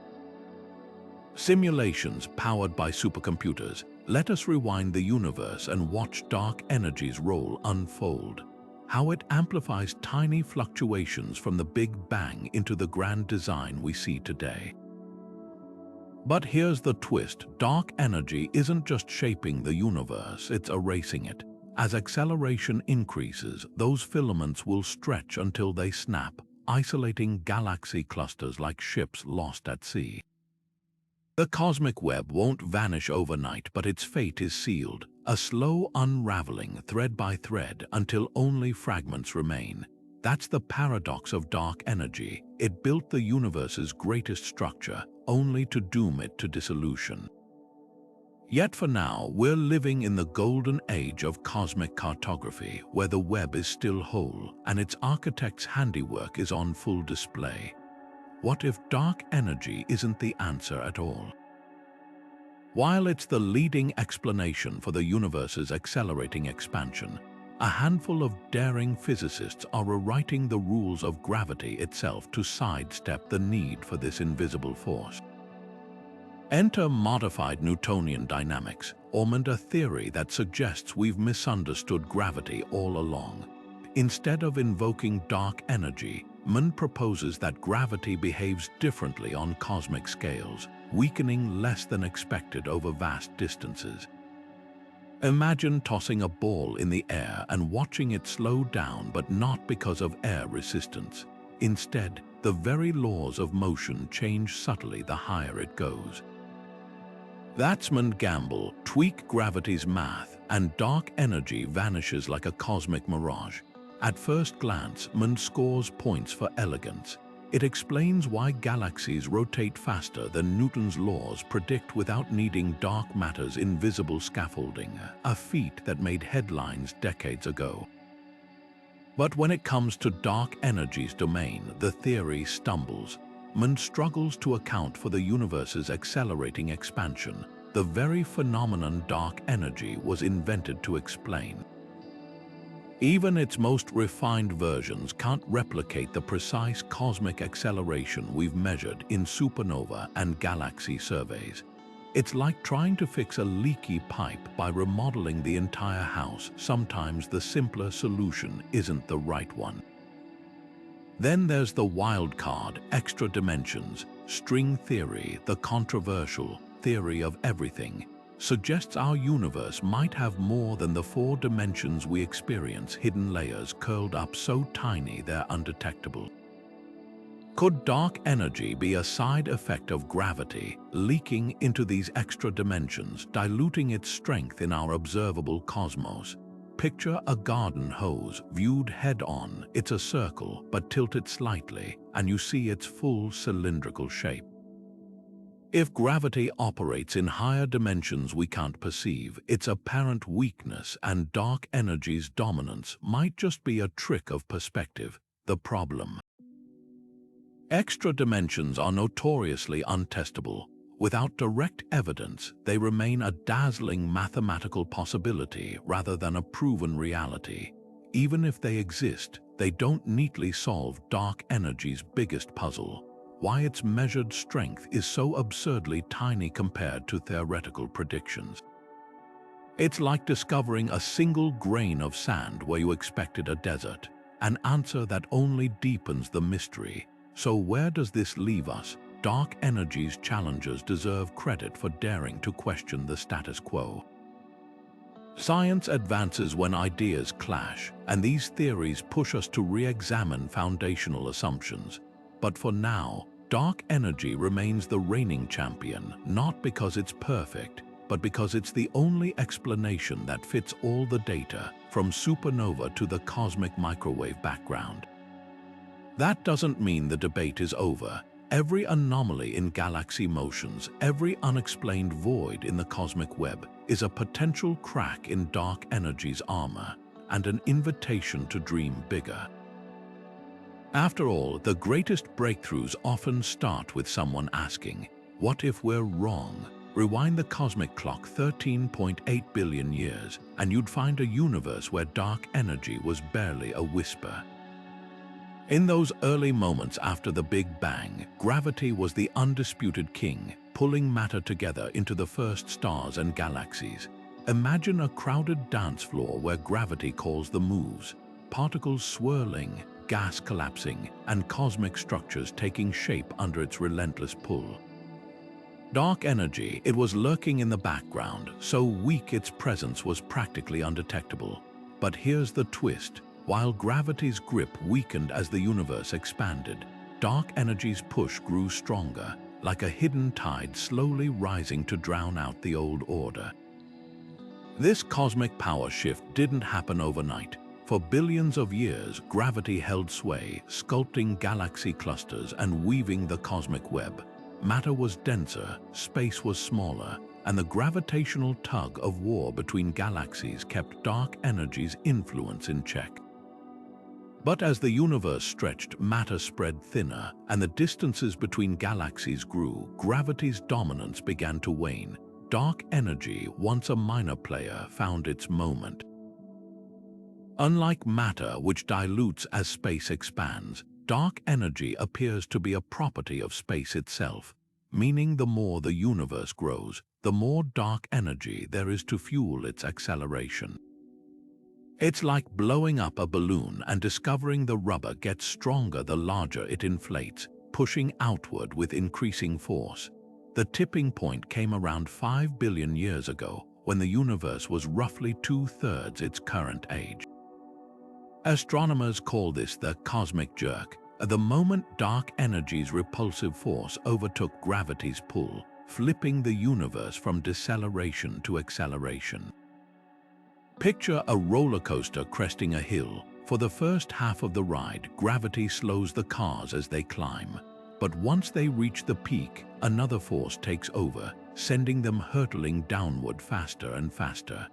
Simulations powered by supercomputers Let us rewind the universe and watch dark energy's role unfold, how it amplifies tiny fluctuations from the Big Bang into the grand design we see today. But here's the twist: dark energy isn't just shaping the universe, it's erasing it. As acceleration increases, those filaments will stretch until they snap, isolating galaxy clusters like ships lost at sea. The cosmic web won't vanish overnight, but its fate is sealed, a slow unraveling thread by thread until only fragments remain. That's the paradox of dark energy. It built the universe's greatest structure, only to doom it to dissolution. Yet for now, we're living in the golden age of cosmic cartography, where the web is still whole and its architect's handiwork is on full display. What if dark energy isn't the answer at all? While it's the leading explanation for the universe's accelerating expansion, a handful of daring physicists are rewriting the rules of gravity itself to sidestep the need for this invisible force. Enter modified Newtonian dynamics, or a theory that suggests we've misunderstood gravity all along. Instead of invoking dark energy, Mann proposes that gravity behaves differently on cosmic scales, weakening less than expected over vast distances. Imagine tossing a ball in the air and watching it slow down, but not because of air resistance. Instead, the very laws of motion change subtly the higher it goes. That's Mann's gamble: tweak gravity's math, and dark energy vanishes like a cosmic mirage. At first glance, Mann scores points for elegance. It explains why galaxies rotate faster than Newton's laws predict without needing dark matter's invisible scaffolding, a feat that made headlines decades ago. But when it comes to dark energy's domain, the theory stumbles. Mann struggles to account for the universe's accelerating expansion, the very phenomenon dark energy was invented to explain. Even its most refined versions can't replicate the precise cosmic acceleration we've measured in supernova and galaxy surveys. It's like trying to fix a leaky pipe by remodeling the entire house. Sometimes the simpler solution isn't the right one. Then there's the wild card: extra dimensions. String theory, the controversial theory of everything, suggests our universe might have more than the 4 dimensions we experience, hidden layers curled up so tiny they're undetectable. Could dark energy be a side effect of gravity, leaking into these extra dimensions, diluting its strength in our observable cosmos? Picture a garden hose viewed head-on. It's a circle, but tilt it slightly, and you see its full cylindrical shape. If gravity operates in higher dimensions we can't perceive, its apparent weakness and dark energy's dominance might just be a trick of perspective. The problem: extra dimensions are notoriously untestable. Without direct evidence, they remain a dazzling mathematical possibility rather than a proven reality. Even if they exist, they don't neatly solve dark energy's biggest puzzle: why its measured strength is so absurdly tiny compared to theoretical predictions. It's like discovering a single grain of sand where you expected a desert, an answer that only deepens the mystery. So where does this leave us? Dark energy's challengers deserve credit for daring to question the status quo. Science advances when ideas clash, and these theories push us to re-examine foundational assumptions. But for now, dark energy remains the reigning champion, not because it's perfect, but because it's the only explanation that fits all the data, from supernova to the cosmic microwave background. That doesn't mean the debate is over. Every anomaly in galaxy motions, every unexplained void in the cosmic web, is a potential crack in dark energy's armor, and an invitation to dream bigger. After all, the greatest breakthroughs often start with someone asking, "What if we're wrong?" Rewind the cosmic clock 13.8 billion years, and you'd find a universe where dark energy was barely a whisper. In those early moments after the Big Bang, gravity was the undisputed king, pulling matter together into the first stars and galaxies. Imagine a crowded dance floor where gravity calls the moves, particles swirling, gas collapsing, and cosmic structures taking shape under its relentless pull. Dark energy, it was lurking in the background, so weak its presence was practically undetectable. But here's the twist. While gravity's grip weakened as the universe expanded, dark energy's push grew stronger, like a hidden tide slowly rising to drown out the old order. This cosmic power shift didn't happen overnight. For billions of years, gravity held sway, sculpting galaxy clusters and weaving the cosmic web. Matter was denser, space was smaller, and the gravitational tug of war between galaxies kept dark energy's influence in check. But as the universe stretched, matter spread thinner, and the distances between galaxies grew, gravity's dominance began to wane. Dark energy, once a minor player, found its moment. Unlike matter, which dilutes as space expands, dark energy appears to be a property of space itself, meaning the more the universe grows, the more dark energy there is to fuel its acceleration. It's like blowing up a balloon and discovering the rubber gets stronger the larger it inflates, pushing outward with increasing force. The tipping point came around 5 billion years ago, when the universe was roughly 2/3 its current age. Astronomers call this the cosmic jerk, the moment dark energy's repulsive force overtook gravity's pull, flipping the universe from deceleration to acceleration. Picture a roller coaster cresting a hill. For the first half of the ride, gravity slows the cars as they climb. But once they reach the peak, another force takes over, sending them hurtling downward faster and faster.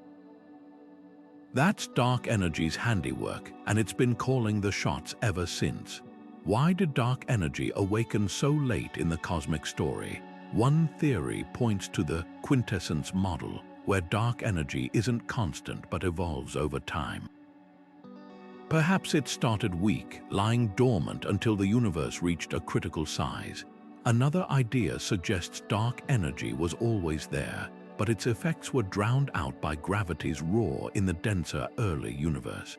That's dark energy's handiwork, and it's been calling the shots ever since. Why did dark energy awaken so late in the cosmic story? One theory points to the quintessence model, where dark energy isn't constant but evolves over time. Perhaps it started weak, lying dormant until the universe reached a critical size. Another idea suggests dark energy was always there, but its effects were drowned out by gravity's roar in the denser early universe.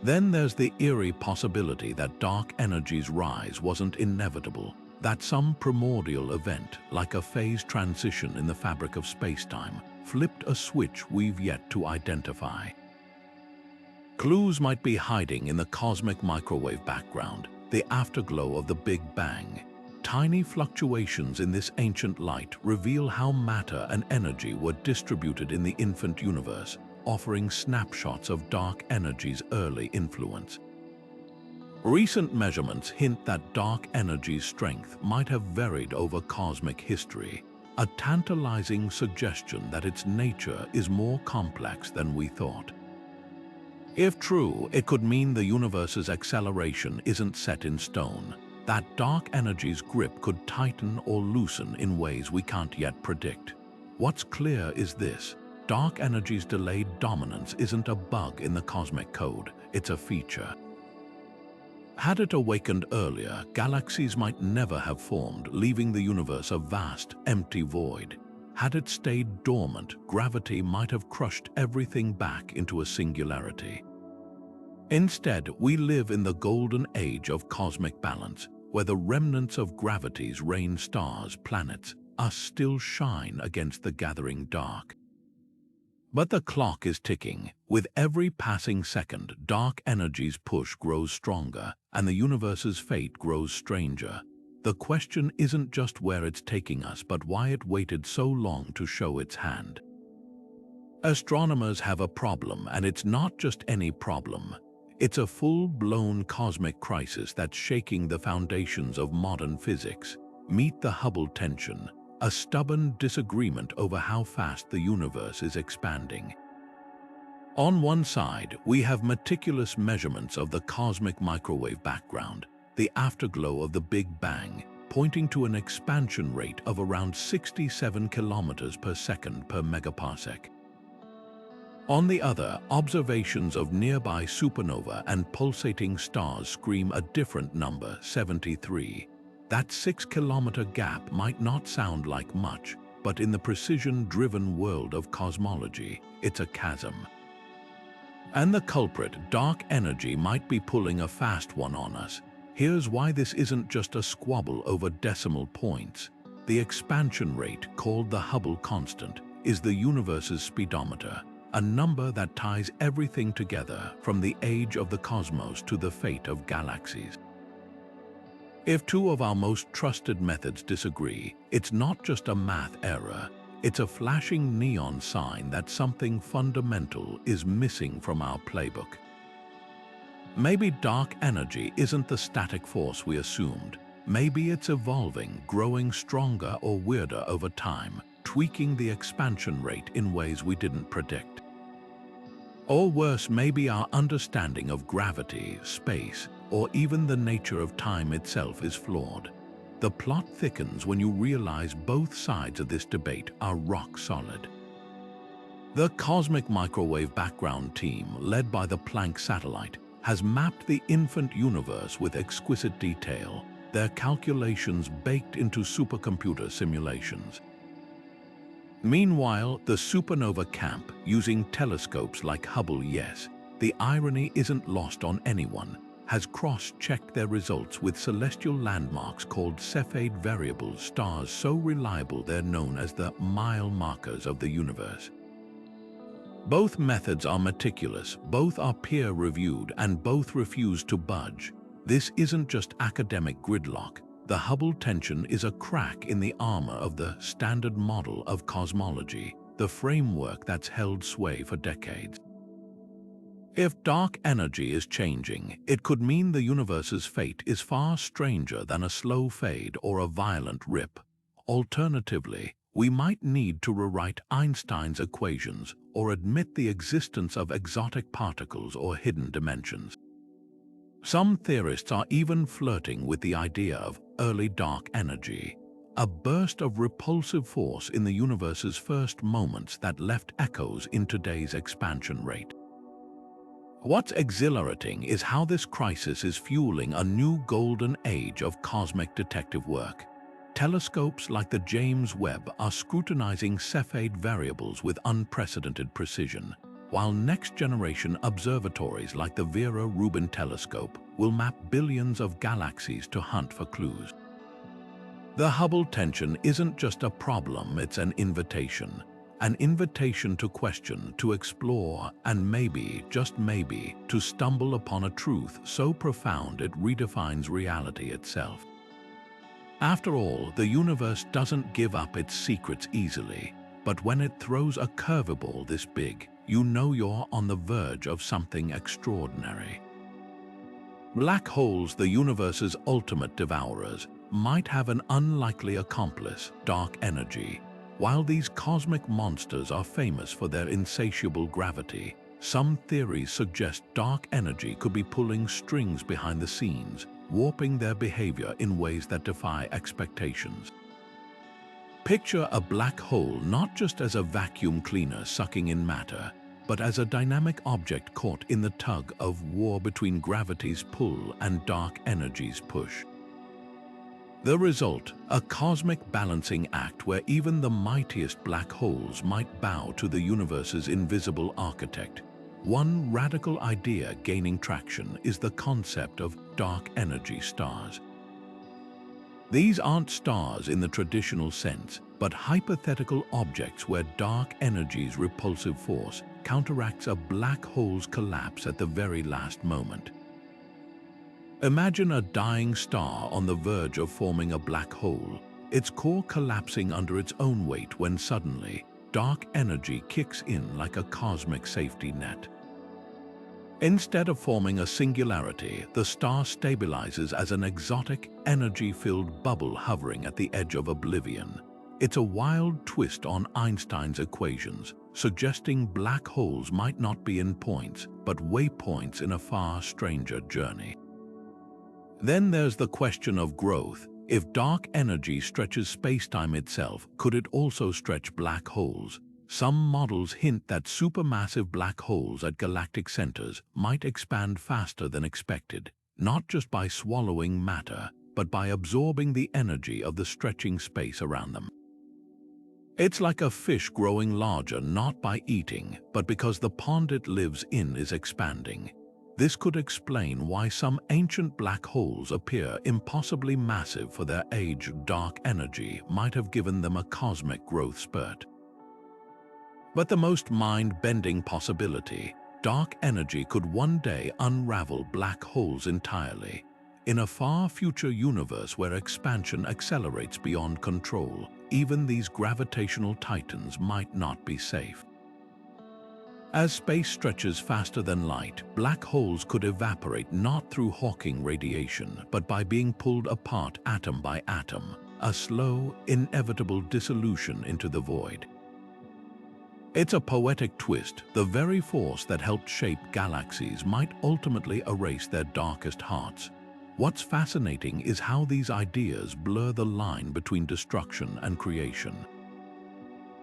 Then there's the eerie possibility that dark energy's rise wasn't inevitable, that some primordial event, like a phase transition in the fabric of spacetime, flipped a switch we've yet to identify. Clues might be hiding in the cosmic microwave background, the afterglow of the Big Bang. Tiny fluctuations in this ancient light reveal how matter and energy were distributed in the infant universe, offering snapshots of dark energy's early influence. Recent measurements hint that dark energy's strength might have varied over cosmic history, a tantalizing suggestion that its nature is more complex than we thought. If true, it could mean the universe's acceleration isn't set in stone, that dark energy's grip could tighten or loosen in ways we can't yet predict. What's clear is this: dark energy's delayed dominance isn't a bug in the cosmic code, it's a feature. Had it awakened earlier, galaxies might never have formed, leaving the universe a vast, empty void. Had it stayed dormant, gravity might have crushed everything back into a singularity. Instead, we live in the golden age of cosmic balance, where the remnants of gravity's rain stars, planets, us still shine against the gathering dark. But the clock is ticking. With every passing second, dark energy's push grows stronger, and the universe's fate grows stranger. The question isn't just where it's taking us, but why it waited so long to show its hand. Astronomers have a problem, and it's not just any problem. It's a full-blown cosmic crisis that's shaking the foundations of modern physics. Meet the Hubble Tension, a stubborn disagreement over how fast the universe is expanding. On one side, we have meticulous measurements of the cosmic microwave background, the afterglow of the Big Bang, pointing to an expansion rate of around 67 kilometers per second per megaparsec. On the other, observations of nearby supernova and pulsating stars scream a different number, 73. That 6-kilometer gap might not sound like much, but in the precision-driven world of cosmology, it's a chasm. And the culprit, dark energy, might be pulling a fast one on us. Here's why this isn't just a squabble over decimal points. The expansion rate, called the Hubble constant, is the universe's speedometer, a number that ties everything together, from the age of the cosmos to the fate of galaxies. If two of our most trusted methods disagree, it's not just a math error, it's a flashing neon sign that something fundamental is missing from our playbook. Maybe dark energy isn't the static force we assumed. Maybe it's evolving, growing stronger or weirder over time, tweaking the expansion rate in ways we didn't predict. Or worse, maybe our understanding of gravity, space, or even the nature of time itself is flawed. The plot thickens when you realize both sides of this debate are rock solid. The Cosmic Microwave Background team, led by the Planck satellite, has mapped the infant universe with exquisite detail, their calculations baked into supercomputer simulations. Meanwhile, the supernova camp, using telescopes like Hubble, yes, the irony isn't lost on anyone, has cross-checked their results with celestial landmarks called Cepheid variable stars so reliable they're known as the mile markers of the universe. Both methods are meticulous, both are peer-reviewed, and both refuse to budge. This isn't just academic gridlock. The Hubble tension is a crack in the armor of the standard model of cosmology, the framework that's held sway for decades. If dark energy is changing, it could mean the universe's fate is far stranger than a slow fade or a violent rip. Alternatively, we might need to rewrite Einstein's equations or admit the existence of exotic particles or hidden dimensions. Some theorists are even flirting with the idea of early dark energy, a burst of repulsive force in the universe's first moments that left echoes in today's expansion rate. What's exhilarating is how this crisis is fueling a new golden age of cosmic detective work. Telescopes like the James Webb are scrutinizing Cepheid variables with unprecedented precision, while next-generation observatories like the Vera Rubin telescope will map billions of galaxies to hunt for clues. The Hubble tension isn't just a problem, it's an invitation to question, to explore, and maybe, just maybe, to stumble upon a truth so profound it redefines reality itself. After all, the universe doesn't give up its secrets easily, but when it throws a curveball this big, you know you're on the verge of something extraordinary. Black holes, the universe's ultimate devourers, might have an unlikely accomplice, dark energy. While these cosmic monsters are famous for their insatiable gravity, some theories suggest dark energy could be pulling strings behind the scenes, warping their behavior in ways that defy expectations. Picture a black hole not just as a vacuum cleaner sucking in matter, but as a dynamic object caught in the tug of war between gravity's pull and dark energy's push. The result, a cosmic balancing act where even the mightiest black holes might bow to the universe's invisible architect. One radical idea gaining traction is the concept of dark energy stars. These aren't stars in the traditional sense, but hypothetical objects where dark energy's repulsive force counteracts a black hole's collapse at the very last moment. Imagine a dying star on the verge of forming a black hole, its core collapsing under its own weight when suddenly, dark energy kicks in like a cosmic safety net. Instead of forming a singularity, the star stabilizes as an exotic, energy-filled bubble hovering at the edge of oblivion. It's a wild twist on Einstein's equations, suggesting black holes might not be endpoints, but waypoints in a far stranger journey. Then there's the question of growth. If dark energy stretches space-time itself, could it also stretch black holes? Some models hint that supermassive black holes at galactic centers might expand faster than expected, not just by swallowing matter, but by absorbing the energy of the stretching space around them. It's like a fish growing larger not by eating, but because the pond it lives in is expanding. This could explain why some ancient black holes appear impossibly massive for their age. Dark energy might have given them a cosmic growth spurt. But the most mind-bending possibility, dark energy could one day unravel black holes entirely. In a far future universe where expansion accelerates beyond control, even these gravitational titans might not be safe. As space stretches faster than light, black holes could evaporate not through Hawking radiation, but by being pulled apart atom by atom, a slow, inevitable dissolution into the void. It's a poetic twist. The very force that helped shape galaxies might ultimately erase their darkest hearts. What's fascinating is how these ideas blur the line between destruction and creation.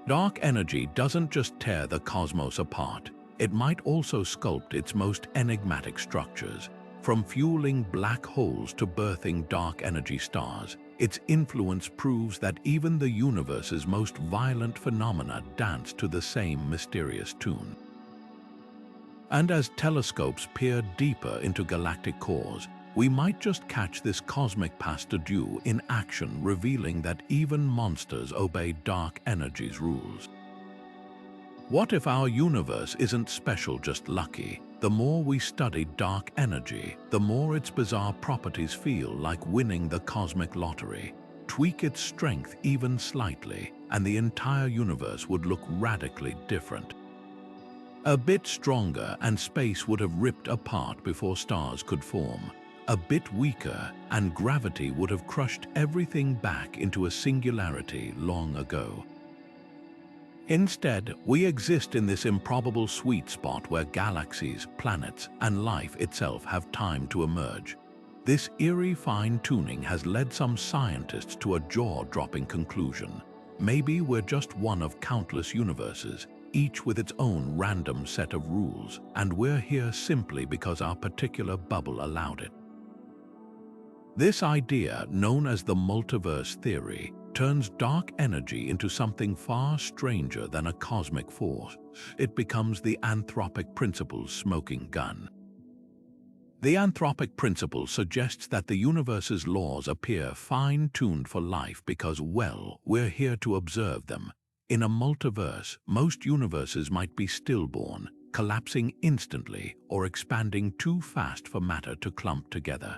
Dark energy doesn't just tear the cosmos apart, it might also sculpt its most enigmatic structures. From fueling black holes to birthing dark energy stars, its influence proves that even the universe's most violent phenomena dance to the same mysterious tune. And as telescopes peer deeper into galactic cores, we might just catch this cosmic pas de deux in action, revealing that even monsters obey dark energy's rules. What if our universe isn't special, just lucky? The more we study dark energy, the more its bizarre properties feel like winning the cosmic lottery. Tweak its strength even slightly, and the entire universe would look radically different. A bit stronger, and space would have ripped apart before stars could form. A bit weaker, and gravity would have crushed everything back into a singularity long ago. Instead, we exist in this improbable sweet spot where galaxies, planets, and life itself have time to emerge. This eerie fine-tuning has led some scientists to a jaw-dropping conclusion. Maybe we're just one of countless universes, each with its own random set of rules, and we're here simply because our particular bubble allowed it. This idea, known as the multiverse theory, turns dark energy into something far stranger than a cosmic force. It becomes the anthropic principle's smoking gun. The anthropic principle suggests that the universe's laws appear fine-tuned for life because, well, we're here to observe them. In a multiverse, most universes might be stillborn, collapsing instantly, or expanding too fast for matter to clump together.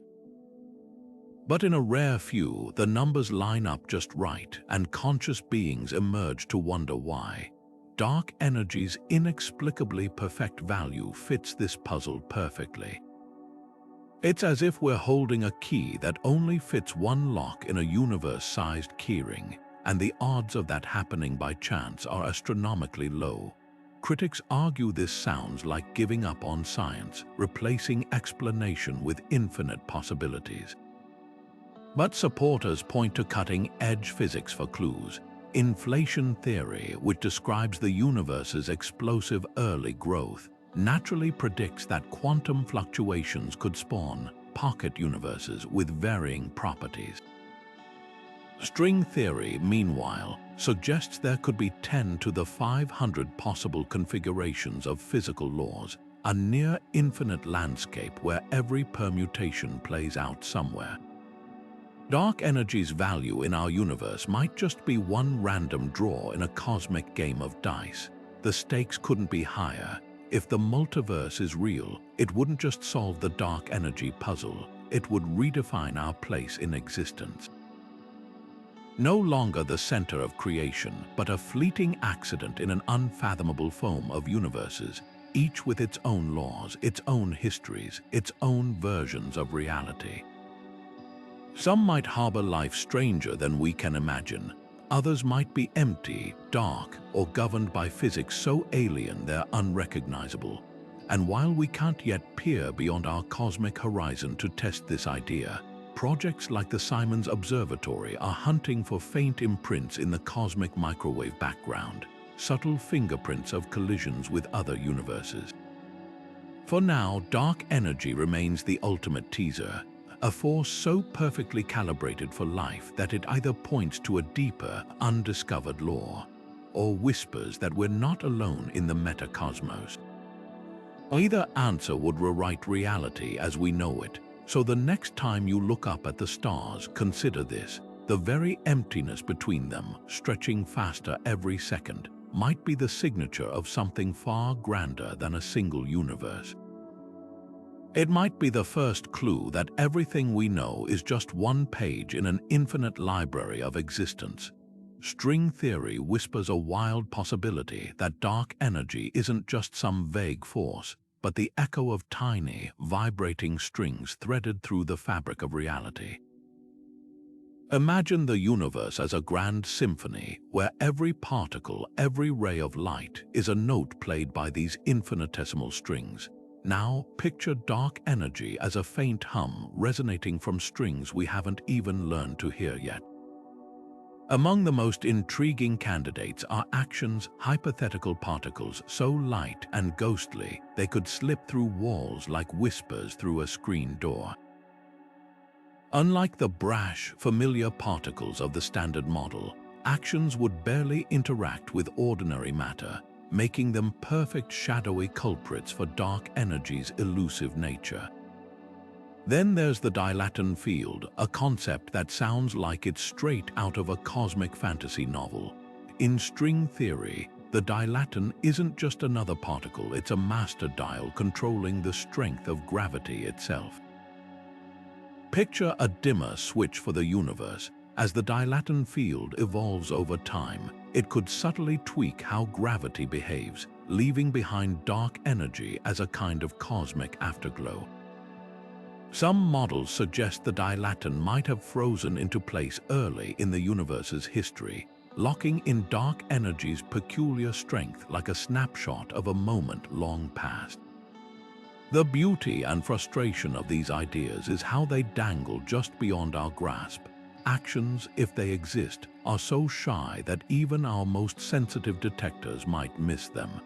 But in a rare few, the numbers line up just right, and conscious beings emerge to wonder why. Dark energy's inexplicably perfect value fits this puzzle perfectly. It's as if we're holding a key that only fits one lock in a universe-sized keyring, and the odds of that happening by chance are astronomically low. Critics argue this sounds like giving up on science, replacing explanation with infinite possibilities. But supporters point to cutting-edge physics for clues. Inflation theory, which describes the universe's explosive early growth, naturally predicts that quantum fluctuations could spawn pocket universes with varying properties. String theory, meanwhile, suggests there could be 10 to the 500 possible configurations of physical laws, a near-infinite landscape where every permutation plays out somewhere. Dark energy's value in our universe might just be one random draw in a cosmic game of dice. The stakes couldn't be higher. If the multiverse is real, it wouldn't just solve the dark energy puzzle, it would redefine our place in existence. No longer the center of creation, but a fleeting accident in an unfathomable foam of universes, each with its own laws, its own histories, its own versions of reality. Some might harbor life stranger than we can imagine. Others might be empty, dark, or governed by physics so alien they're unrecognizable. And while we can't yet peer beyond our cosmic horizon to test this idea, projects like the Simons Observatory are hunting for faint imprints in the cosmic microwave background. subtle fingerprints of collisions with other universes. For now, dark energy remains the ultimate teaser, a force so perfectly calibrated for life that it either points to a deeper, undiscovered law, or whispers that we're not alone in the metacosmos. Either answer would rewrite reality as we know it, so the next time you look up at the stars, consider this: the very emptiness between them, stretching faster every second, might be the signature of something far grander than a single universe. It might be the first clue that everything we know is just one page in an infinite library of existence. String theory whispers a wild possibility that dark energy isn't just some vague force, but the echo of tiny, vibrating strings threaded through the fabric of reality. Imagine the universe as a grand symphony where every particle, every ray of light is a note played by these infinitesimal strings. Now picture dark energy as a faint hum resonating from strings we haven't even learned to hear yet. Among the most intriguing candidates are actions, hypothetical particles so light and ghostly they could slip through walls like whispers through a screen door. Unlike the brash, familiar particles of the standard model, actions would barely interact with ordinary matter, making them perfect shadowy culprits for dark energy's elusive nature. Then there's the dilaton field, a concept that sounds like it's straight out of a cosmic fantasy novel. In string theory, the dilaton isn't just another particle, it's a master dial controlling the strength of gravity itself. Picture a dimmer switch for the universe. As the dilaton field evolves over time, it could subtly tweak how gravity behaves, leaving behind dark energy as a kind of cosmic afterglow. Some models suggest the dilaton might have frozen into place early in the universe's history, locking in dark energy's peculiar strength like a snapshot of a moment long past. The beauty and frustration of these ideas is how they dangle just beyond our grasp. Actions, if they exist, are so shy that even our most sensitive detectors might miss them.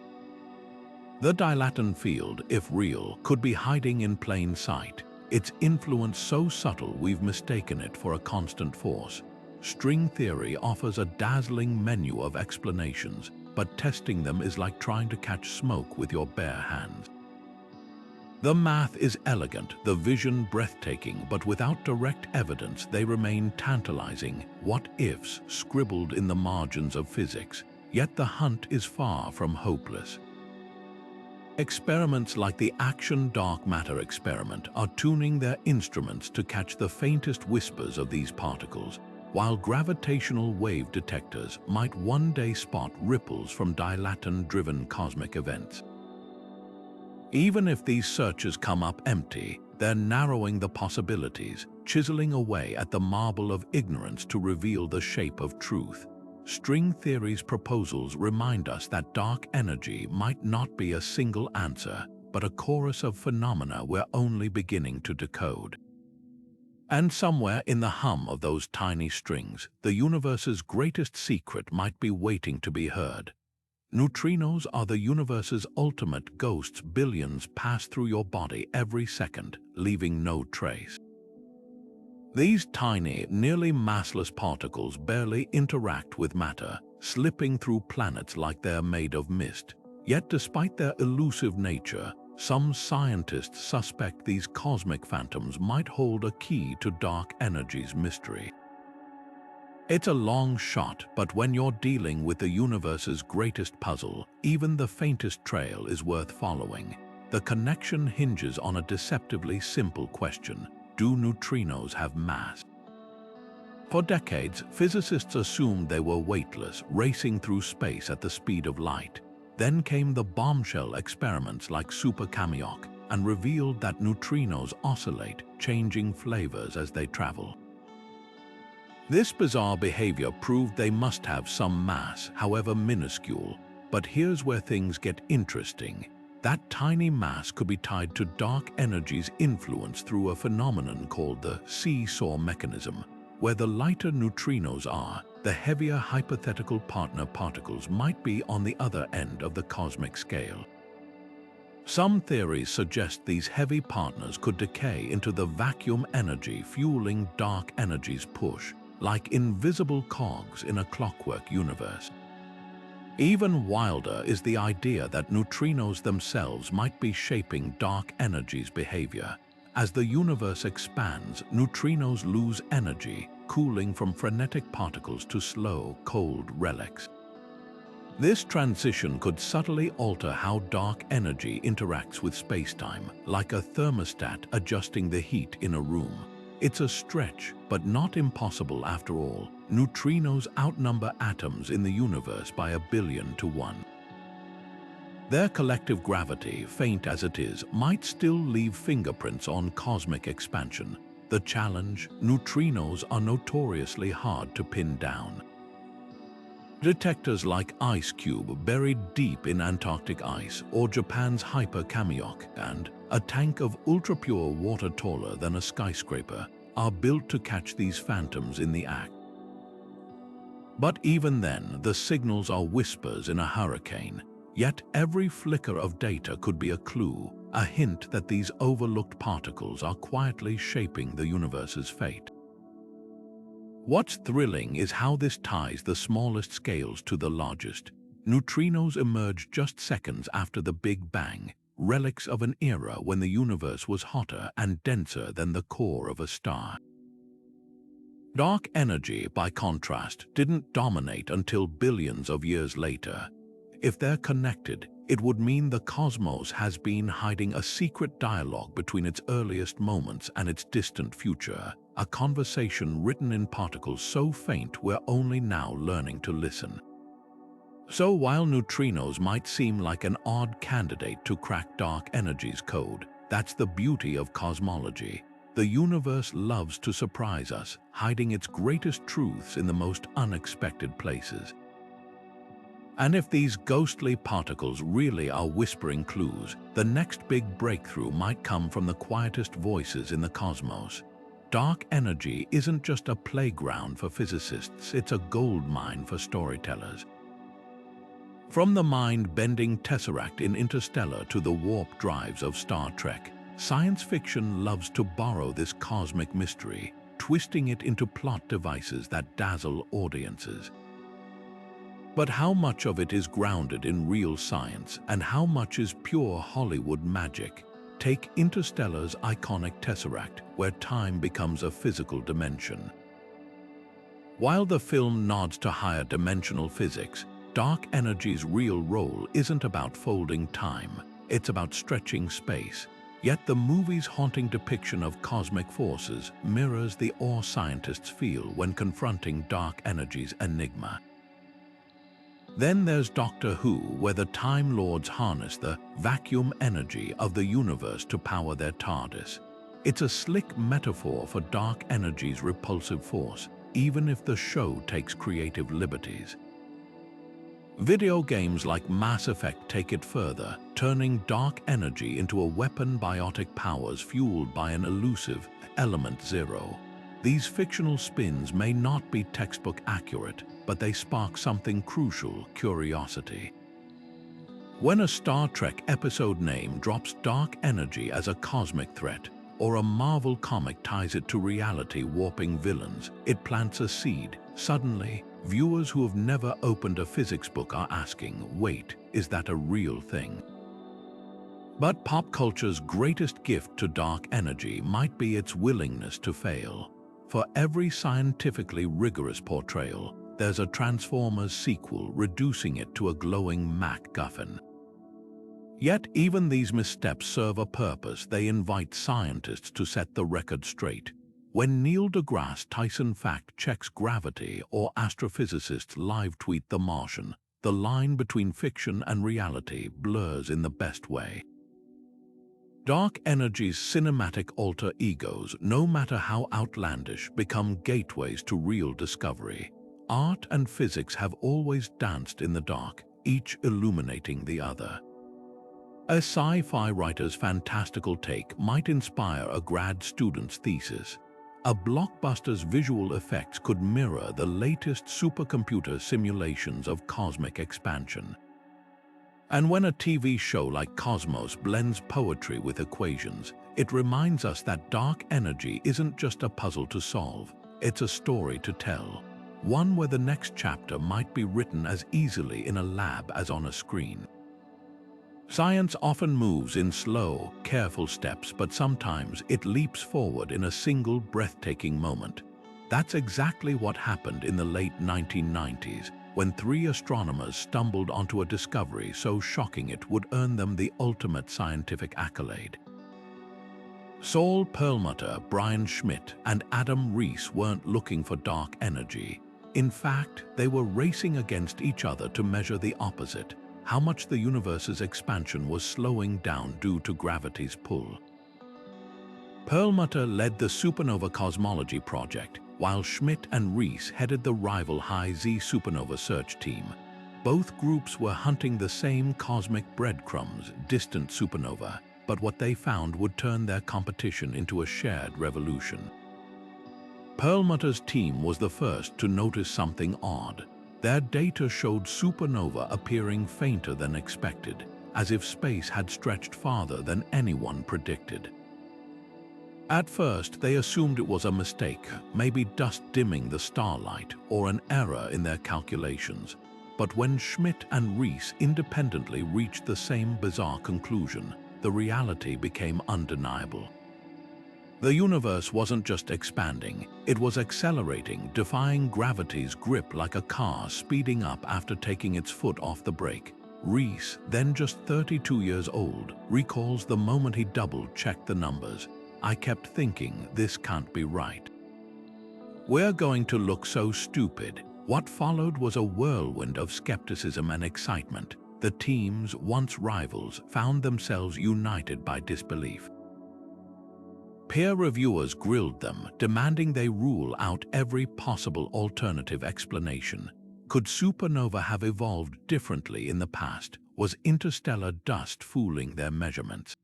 The dilaton field, if real, could be hiding in plain sight, its influence so subtle we've mistaken it for a constant force. String theory offers a dazzling menu of explanations, but testing them is like trying to catch smoke with your bare hands. The math is elegant, the vision breathtaking, but without direct evidence they remain tantalizing what-ifs scribbled in the margins of physics, yet the hunt is far from hopeless. Experiments like the Action Dark Matter experiment are tuning their instruments to catch the faintest whispers of these particles, while gravitational wave detectors might one day spot ripples from dilaton-driven cosmic events. Even if these searches come up empty, they're narrowing the possibilities, chiseling away at the marble of ignorance to reveal the shape of truth. String theory's proposals remind us that dark energy might not be a single answer, but a chorus of phenomena we're only beginning to decode. And somewhere in the hum of those tiny strings, the universe's greatest secret might be waiting to be heard. Neutrinos are the universe's ultimate ghosts. Billions pass through your body every second, leaving no trace. These tiny, nearly massless particles barely interact with matter, slipping through planets like they're made of mist. Yet despite their elusive nature, some scientists suspect these cosmic phantoms might hold a key to dark energy's mystery. It's a long shot, but when you're dealing with the universe's greatest puzzle, even the faintest trail is worth following. The connection hinges on a deceptively simple question: do neutrinos have mass? For decades, physicists assumed they were weightless, racing through space at the speed of light. Then came the bombshell experiments like Super Kamiok and revealed that neutrinos oscillate, changing flavors as they travel. This bizarre behavior proved they must have some mass, however minuscule. But here's where things get interesting. That tiny mass could be tied to dark energy's influence through a phenomenon called the seesaw mechanism. Where the lighter neutrinos are, the heavier hypothetical partner particles might be on the other end of the cosmic scale. Some theories suggest these heavy partners could decay into the vacuum energy fueling dark energy's push, like invisible cogs in a clockwork universe. Even wilder is the idea that neutrinos themselves might be shaping dark energy's behavior. As the universe expands, neutrinos lose energy, cooling from frenetic particles to slow, cold relics. This transition could subtly alter how dark energy interacts with spacetime, like a thermostat adjusting the heat in a room. It's a stretch, but not impossible after all. Neutrinos outnumber atoms in the universe by 1,000,000,000 to 1. Their collective gravity, faint as it is, might still leave fingerprints on cosmic expansion. The challenge: neutrinos are notoriously hard to pin down. Detectors like IceCube buried deep in Antarctic ice, or Japan's Hyper-Kamiok, and a tank of ultra-pure water taller than a skyscraper, are built to catch these phantoms in the act. But even then, the signals are whispers in a hurricane. Yet every flicker of data could be a clue, a hint that these overlooked particles are quietly shaping the universe's fate. What's thrilling is how this ties the smallest scales to the largest. Neutrinos emerge just seconds after the Big Bang, relics of an era when the universe was hotter and denser than the core of a star. Dark energy, by contrast, didn't dominate until billions of years later. If they're connected, it would mean the cosmos has been hiding a secret dialogue between its earliest moments and its distant future, a conversation written in particles so faint we're only now learning to listen. So while neutrinos might seem like an odd candidate to crack dark energy's code, that's the beauty of cosmology. The universe loves to surprise us, hiding its greatest truths in the most unexpected places. And if these ghostly particles really are whispering clues, the next big breakthrough might come from the quietest voices in the cosmos. Dark energy isn't just a playground for physicists, it's a goldmine for storytellers. From the mind-bending tesseract in Interstellar to the warp drives of Star Trek, science fiction loves to borrow this cosmic mystery, twisting it into plot devices that dazzle audiences. But how much of it is grounded in real science, and how much is pure Hollywood magic? Take Interstellar's iconic tesseract, where time becomes a physical dimension. While the film nods to higher dimensional physics, dark energy's real role isn't about folding time, it's about stretching space. Yet the movie's haunting depiction of cosmic forces mirrors the awe scientists feel when confronting dark energy's enigma. Then there's Doctor Who, where the Time Lords harness the vacuum energy of the universe to power their TARDIS. It's a slick metaphor for dark energy's repulsive force, even if the show takes creative liberties. Video games like Mass Effect take it further, turning dark energy into a weapon biotic powers fueled by an elusive element zero. These fictional spins may not be textbook accurate, but they spark something crucial: curiosity. When a Star Trek episode name drops dark energy as a cosmic threat, or a Marvel comic ties it to reality-warping villains, it plants a seed. Suddenly, viewers who have never opened a physics book are asking, wait, is that a real thing? But pop culture's greatest gift to dark energy might be its willingness to fail. For every scientifically rigorous portrayal, there's a Transformers sequel reducing it to a glowing MacGuffin. Yet even these missteps serve a purpose. They invite scientists to set the record straight. When Neil deGrasse Tyson fact-checks gravity or astrophysicists live-tweet The Martian, the line between fiction and reality blurs in the best way. Dark energy's cinematic alter egos, no matter how outlandish, become gateways to real discovery. Art and physics have always danced in the dark, each illuminating the other. A sci-fi writer's fantastical take might inspire a grad student's thesis. A blockbuster's visual effects could mirror the latest supercomputer simulations of cosmic expansion. And when a TV show like Cosmos blends poetry with equations, it reminds us that dark energy isn't just a puzzle to solve, it's a story to tell. One where the next chapter might be written as easily in a lab as on a screen. Science often moves in slow, careful steps, but sometimes it leaps forward in a single breathtaking moment. That's exactly what happened in the late 1990s, when three astronomers stumbled onto a discovery so shocking it would earn them the ultimate scientific accolade. Saul Perlmutter, Brian Schmidt, and Adam Rees weren't looking for dark energy. In fact, they were racing against each other to measure the opposite: how much the universe's expansion was slowing down due to gravity's pull. Perlmutter led the supernova cosmology project, while Schmidt and Rees headed the rival High-Z supernova search team. Both groups were hunting the same cosmic breadcrumbs, distant supernova, but what they found would turn their competition into a shared revolution. Perlmutter's team was the first to notice something odd. Their data showed supernova appearing fainter than expected, as if space had stretched farther than anyone predicted. At first, they assumed it was a mistake, maybe dust dimming the starlight or an error in their calculations. But when Schmidt and Rees independently reached the same bizarre conclusion, the reality became undeniable. The universe wasn't just expanding, it was accelerating, defying gravity's grip like a car speeding up after taking its foot off the brake. Rees, then just 32 years old, recalls the moment he double-checked the numbers. "I kept thinking, this can't be right. We're going to look so stupid." What followed was a whirlwind of skepticism and excitement. The teams, once rivals, found themselves united by disbelief. Peer reviewers grilled them, demanding they rule out every possible alternative explanation. Could supernova have evolved differently in the past? Was interstellar dust fooling their measurements?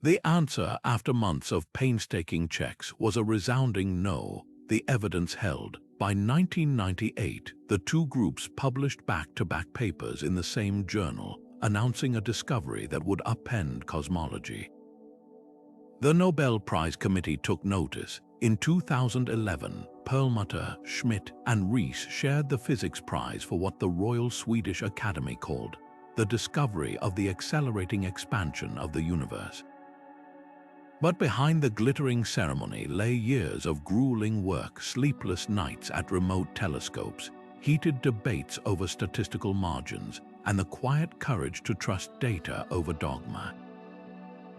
The answer, after months of painstaking checks, was a resounding no. The evidence held. By 1998, the two groups published back-to-back papers in the same journal, announcing a discovery that would upend cosmology. The Nobel Prize Committee took notice. In 2011, Perlmutter, Schmidt, and Rees shared the physics prize for what the Royal Swedish Academy called the discovery of the accelerating expansion of the universe. But behind the glittering ceremony lay years of grueling work, sleepless nights at remote telescopes, heated debates over statistical margins, and the quiet courage to trust data over dogma.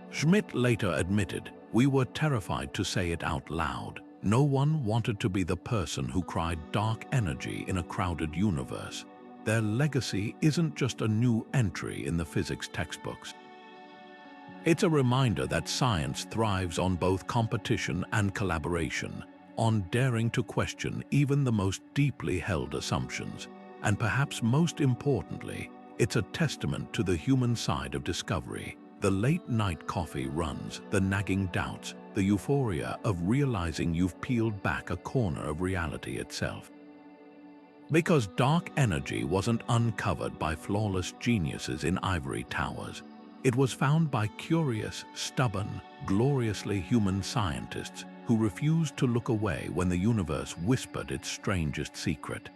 Schmidt later admitted, "We were terrified to say it out loud. No one wanted to be the person who cried dark energy in a crowded universe." Their legacy isn't just a new entry in the physics textbooks. It's a reminder that science thrives on both competition and collaboration, on daring to question even the most deeply held assumptions. And perhaps most importantly, it's a testament to the human side of discovery. The late-night coffee runs, the nagging doubts, the euphoria of realizing you've peeled back a corner of reality itself. Because dark energy wasn't uncovered by flawless geniuses in ivory towers. It was found by curious, stubborn, gloriously human scientists who refused to look away when the universe whispered its strangest secret.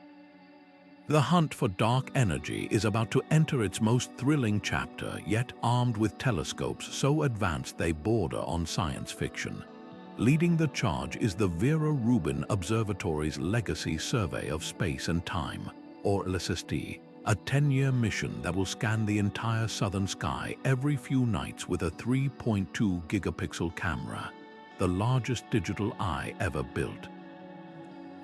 The hunt for dark energy is about to enter its most thrilling chapter, yet armed with telescopes so advanced they border on science fiction. Leading the charge is the Vera Rubin Observatory's Legacy Survey of Space and Time, or LSST, a 10-year mission that will scan the entire southern sky every few nights with a 3.2 gigapixel camera, the largest digital eye ever built.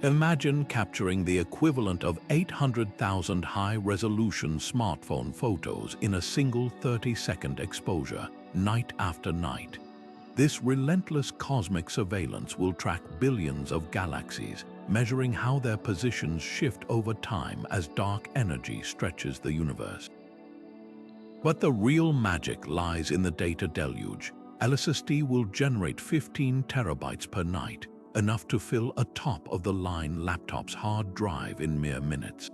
Imagine capturing the equivalent of 800,000 high-resolution smartphone photos in a single 30-second exposure, night after night. This relentless cosmic surveillance will track billions of galaxies, measuring how their positions shift over time as dark energy stretches the universe. But the real magic lies in the data deluge. LSST will generate 15 terabytes per night, enough to fill a top-of-the-line laptop's hard drive in mere minutes.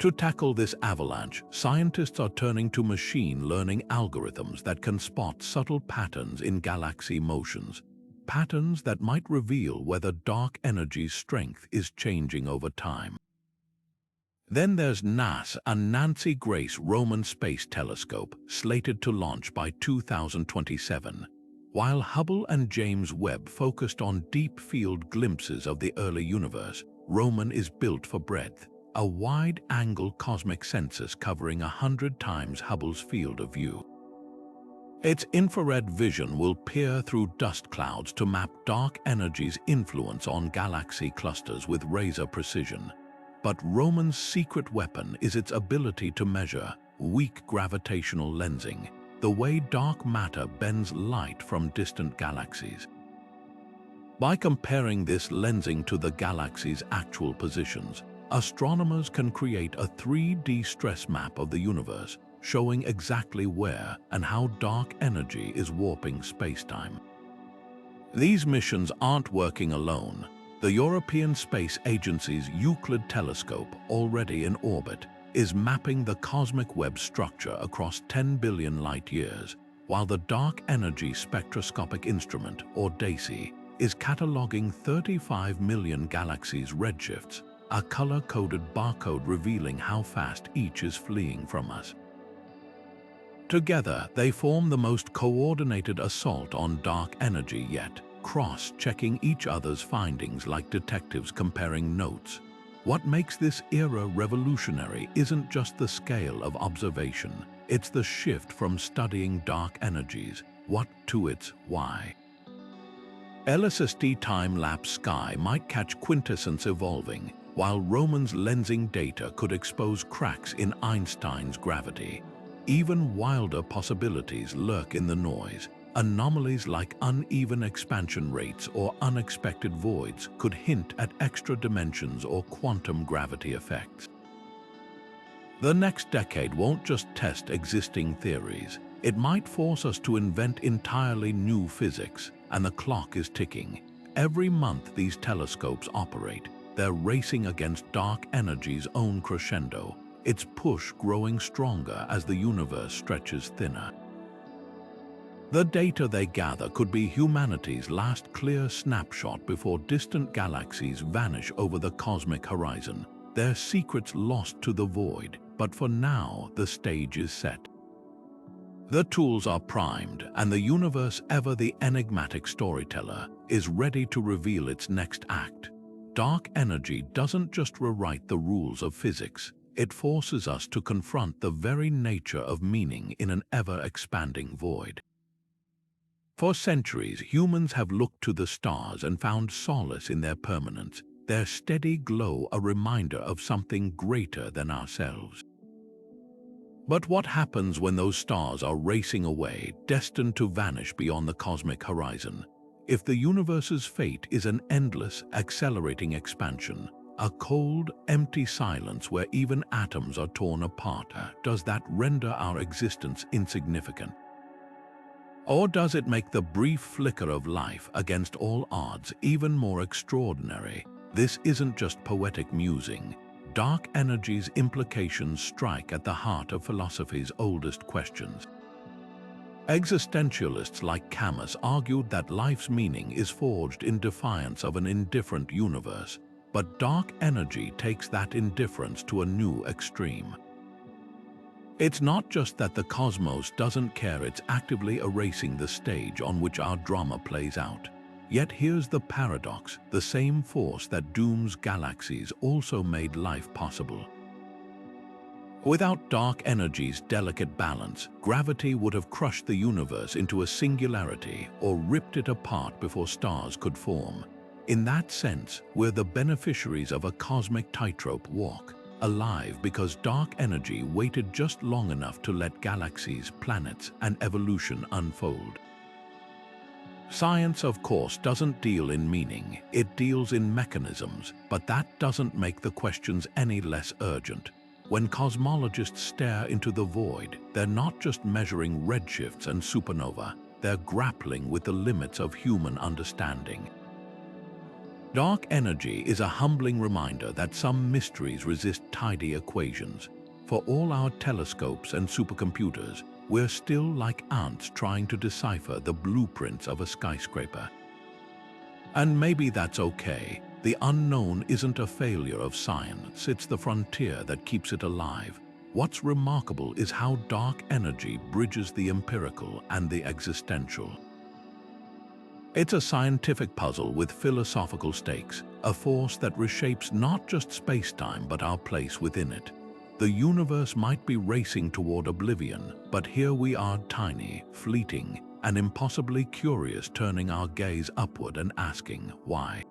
To tackle this avalanche, scientists are turning to machine learning algorithms that can spot subtle patterns in galaxy motions, patterns that might reveal whether dark energy's strength is changing over time. Then there's NASA's Nancy Grace Roman Space Telescope, slated to launch by 2027. While Hubble and James Webb focused on deep-field glimpses of the early universe, Roman is built for breadth, a wide-angle cosmic census covering 100 times Hubble's field of view. Its infrared vision will peer through dust clouds to map dark energy's influence on galaxy clusters with razor precision. But Roman's secret weapon is its ability to measure weak gravitational lensing, the way dark matter bends light from distant galaxies. By comparing this lensing to the galaxy's actual positions, astronomers can create a 3D stress map of the universe, showing exactly where and how dark energy is warping spacetime. These missions aren't working alone. The European Space Agency's Euclid telescope, already in orbit, is mapping the cosmic web structure across 10 billion light-years, while the Dark Energy Spectroscopic Instrument, or DESI, is cataloging 35 million galaxies' redshifts, a color-coded barcode revealing how fast each is fleeing from us. Together, they form the most coordinated assault on dark energy yet, cross-checking each other's findings like detectives comparing notes. What makes this era revolutionary isn't just the scale of observation, it's the shift from studying dark energies, what, to its why. LSST time-lapse sky might catch quintessence evolving, while Roman's lensing data could expose cracks in Einstein's gravity. Even wilder possibilities lurk in the noise. Anomalies like uneven expansion rates or unexpected voids could hint at extra dimensions or quantum gravity effects. The next decade won't just test existing theories. It might force us to invent entirely new physics, and the clock is ticking. Every month these telescopes operate, they're racing against dark energy's own crescendo, its push growing stronger as the universe stretches thinner. The data they gather could be humanity's last clear snapshot before distant galaxies vanish over the cosmic horizon, their secrets lost to the void, but for now the stage is set. The tools are primed, and the universe, ever the enigmatic storyteller, is ready to reveal its next act. Dark energy doesn't just rewrite the rules of physics, it forces us to confront the very nature of meaning in an ever-expanding void. For centuries, humans have looked to the stars and found solace in their permanence, their steady glow a reminder of something greater than ourselves. But what happens when those stars are racing away, destined to vanish beyond the cosmic horizon? If the universe's fate is an endless, accelerating expansion, a cold, empty silence where even atoms are torn apart, does that render our existence insignificant? Or does it make the brief flicker of life against all odds even more extraordinary? This isn't just poetic musing. Dark energy's implications strike at the heart of philosophy's oldest questions. Existentialists like Camus argued that life's meaning is forged in defiance of an indifferent universe, but dark energy takes that indifference to a new extreme. It's not just that the cosmos doesn't care, it's actively erasing the stage on which our drama plays out. Yet here's the paradox: the same force that dooms galaxies also made life possible. Without dark energy's delicate balance, gravity would have crushed the universe into a singularity or ripped it apart before stars could form. In that sense, we're the beneficiaries of a cosmic tightrope walk, alive because dark energy waited just long enough to let galaxies, planets, and evolution unfold. Science, of course, doesn't deal in meaning, it deals in mechanisms, but that doesn't make the questions any less urgent. When cosmologists stare into the void, they're not just measuring redshifts and supernova, they're grappling with the limits of human understanding. Dark energy is a humbling reminder that some mysteries resist tidy equations. For all our telescopes and supercomputers, we're still like ants trying to decipher the blueprints of a skyscraper. And maybe that's okay. The unknown isn't a failure of science, it's the frontier that keeps it alive. What's remarkable is how dark energy bridges the empirical and the existential. It's a scientific puzzle with philosophical stakes, a force that reshapes not just space-time but our place within it. The universe might be racing toward oblivion, but here we are, tiny, fleeting, and impossibly curious, turning our gaze upward and asking, why?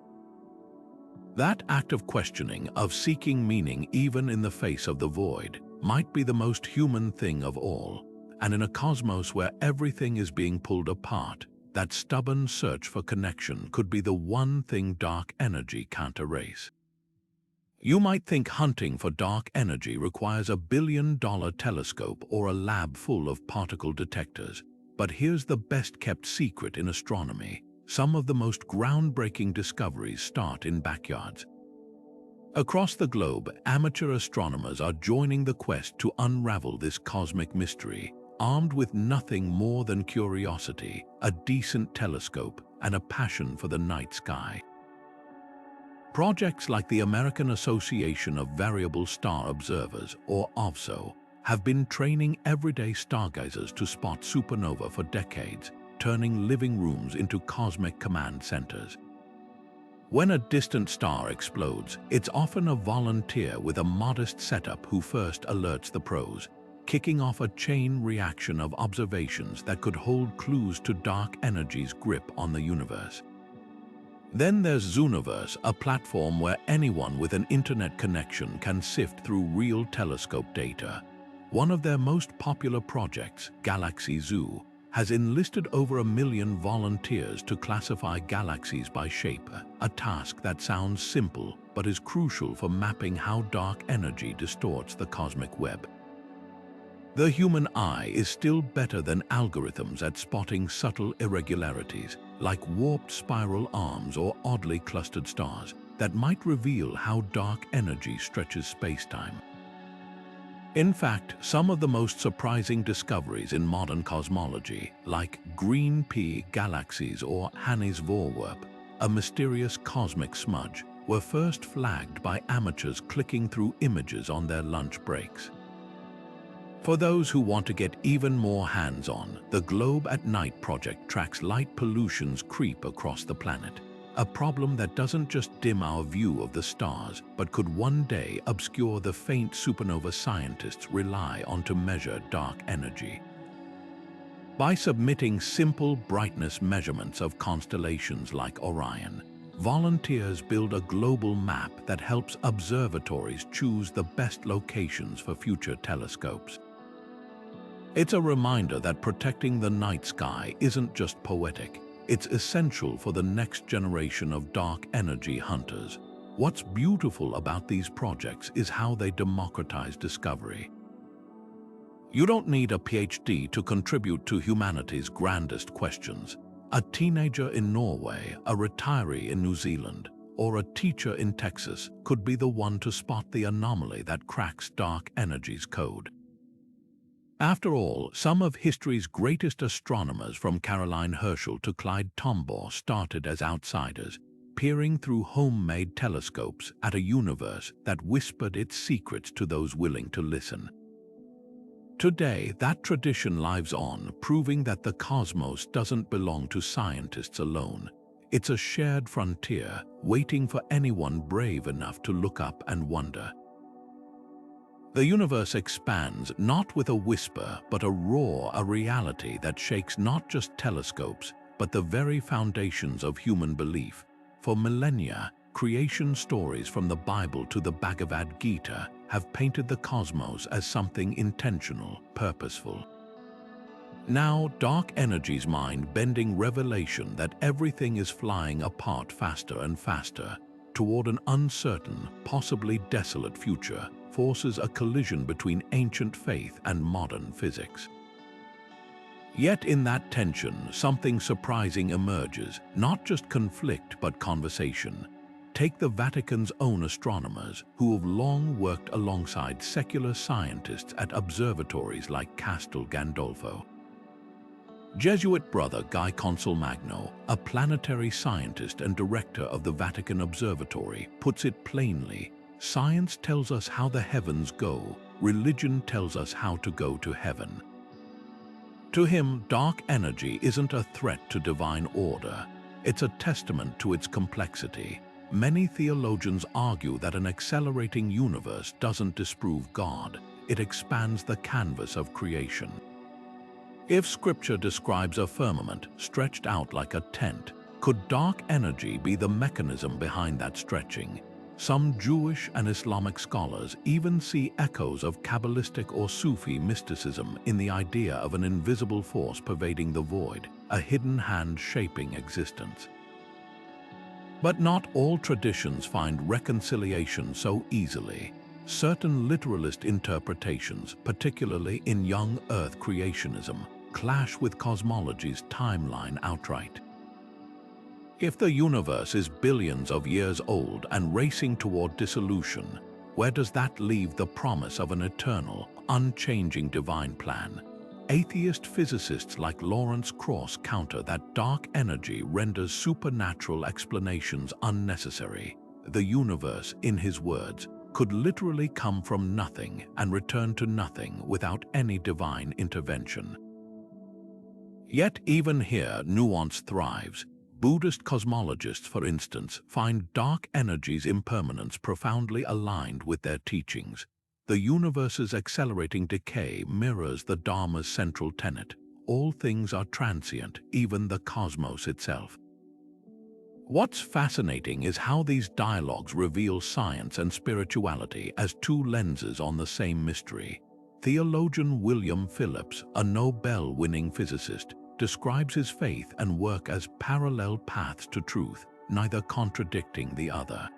That act of questioning, of seeking meaning even in the face of the void, might be the most human thing of all. And in a cosmos where everything is being pulled apart, that stubborn search for connection could be the one thing dark energy can't erase. You might think hunting for dark energy requires a billion-dollar telescope or a lab full of particle detectors. But here's the best-kept secret in astronomy. Some of the most groundbreaking discoveries start in backyards. Across the globe, amateur astronomers are joining the quest to unravel this cosmic mystery, armed with nothing more than curiosity, a decent telescope, and a passion for the night sky. Projects like the American Association of Variable Star Observers, or AVSO, have been training everyday stargazers to spot supernova for decades, turning living rooms into cosmic command centers. When a distant star explodes, it's often a volunteer with a modest setup who first alerts the pros, kicking off a chain reaction of observations that could hold clues to dark energy's grip on the universe. Then there's Zooniverse, a platform where anyone with an internet connection can sift through real telescope data. One of their most popular projects, Galaxy Zoo, has enlisted over 1 million volunteers to classify galaxies by shape, a task that sounds simple but is crucial for mapping how dark energy distorts the cosmic web. The human eye is still better than algorithms at spotting subtle irregularities, like warped spiral arms or oddly clustered stars, that might reveal how dark energy stretches space-time. In fact, some of the most surprising discoveries in modern cosmology, like green pea galaxies or Hani's Vorwerp, a mysterious cosmic smudge, were first flagged by amateurs clicking through images on their lunch breaks. For those who want to get even more hands-on, the Globe at Night project tracks light pollution's creep across the planet, a problem that doesn't just dim our view of the stars, but could one day obscure the faint supernova scientists rely on to measure dark energy. By submitting simple brightness measurements of constellations like Orion, volunteers build a global map that helps observatories choose the best locations for future telescopes. It's a reminder that protecting the night sky isn't just poetic, it's essential for the next generation of dark energy hunters. What's beautiful about these projects is how they democratize discovery. You don't need a PhD to contribute to humanity's grandest questions. A teenager in Norway, a retiree in New Zealand, or a teacher in Texas could be the one to spot the anomaly that cracks dark energy's code. After all, some of history's greatest astronomers, from Caroline Herschel to Clyde Tombaugh, started as outsiders, peering through homemade telescopes at a universe that whispered its secrets to those willing to listen. Today, that tradition lives on, proving that the cosmos doesn't belong to scientists alone. It's a shared frontier, waiting for anyone brave enough to look up and wonder. The universe expands not with a whisper, but a roar, a reality that shakes not just telescopes, but the very foundations of human belief. For millennia, creation stories from the Bible to the Bhagavad Gita have painted the cosmos as something intentional, purposeful. Now, dark energy's mind-bending revelation that everything is flying apart faster and faster toward an uncertain, possibly desolate future, forces a collision between ancient faith and modern physics. Yet in that tension, something surprising emerges, not just conflict but conversation. Take the Vatican's own astronomers, who have long worked alongside secular scientists at observatories like Castel Gandolfo. Jesuit brother Guy Consolmagno, a planetary scientist and director of the Vatican Observatory, puts it plainly: science tells us how the heavens go, religion tells us how to go to heaven. To him, dark energy isn't a threat to divine order. It's a testament to its complexity. Many theologians argue that an accelerating universe doesn't disprove God, it expands the canvas of creation. If Scripture describes a firmament stretched out like a tent, could dark energy be the mechanism behind that stretching? Some Jewish and Islamic scholars even see echoes of Kabbalistic or Sufi mysticism in the idea of an invisible force pervading the void, a hidden hand shaping existence. But not all traditions find reconciliation so easily. Certain literalist interpretations, particularly in young Earth creationism, clash with cosmology's timeline outright. If the universe is billions of years old and racing toward dissolution, where does that leave the promise of an eternal, unchanging divine plan? Atheist physicists like Lawrence Krauss counter that dark energy renders supernatural explanations unnecessary. The universe, in his words, could literally come from nothing and return to nothing without any divine intervention. Yet even here, nuance thrives. Buddhist cosmologists, for instance, find dark energy's impermanence profoundly aligned with their teachings. The universe's accelerating decay mirrors the Dharma's central tenet: all things are transient, even the cosmos itself. What's fascinating is how these dialogues reveal science and spirituality as two lenses on the same mystery. Theologian William Phillips, a Nobel-winning physicist, describes his faith and work as parallel paths to truth, neither contradicting the other.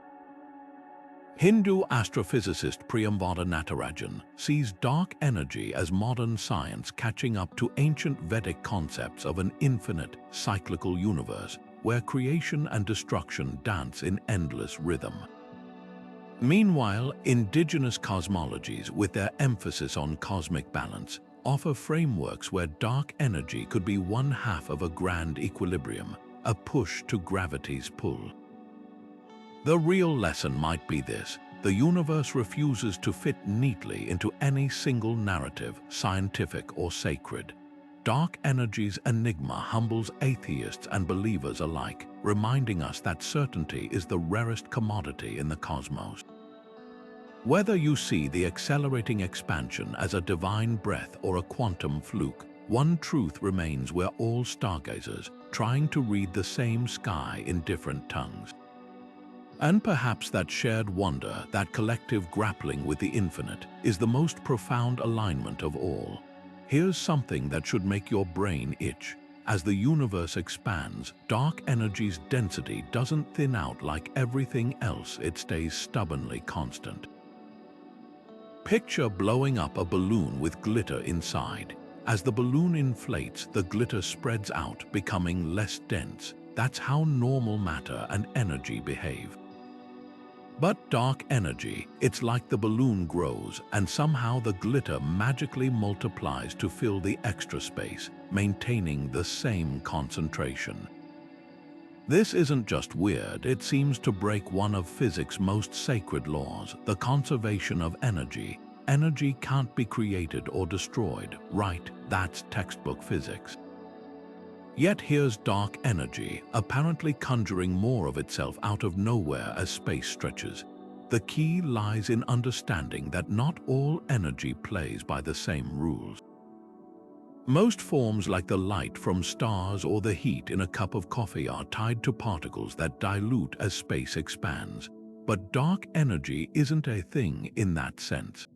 Hindu astrophysicist Priyamvada Natarajan sees dark energy as modern science catching up to ancient Vedic concepts of an infinite, cyclical universe where creation and destruction dance in endless rhythm. Meanwhile, indigenous cosmologies, with their emphasis on cosmic balance, offer frameworks where dark energy could be one half of a grand equilibrium, a push to gravity's pull. The real lesson might be this: the universe refuses to fit neatly into any single narrative, scientific or sacred. Dark energy's enigma humbles atheists and believers alike, reminding us that certainty is the rarest commodity in the cosmos. Whether you see the accelerating expansion as a divine breath or a quantum fluke, one truth remains: we're all stargazers, trying to read the same sky in different tongues. And perhaps that shared wonder, that collective grappling with the infinite, is the most profound alignment of all. Here's something that should make your brain itch. As the universe expands, dark energy's density doesn't thin out like everything else, it stays stubbornly constant. Picture blowing up a balloon with glitter inside. As the balloon inflates, the glitter spreads out, becoming less dense. That's how normal matter and energy behave. But dark energy, it's like the balloon grows, and somehow the glitter magically multiplies to fill the extra space, maintaining the same concentration. This isn't just weird, it seems to break one of physics' most sacred laws, the conservation of energy. Energy can't be created or destroyed, right? That's textbook physics. Yet here's dark energy, apparently conjuring more of itself out of nowhere as space stretches. The key lies in understanding that not all energy plays by the same rules. Most forms, like the light from stars or the heat in a cup of coffee, are tied to particles that dilute as space expands. But dark energy isn't a thing in that sense.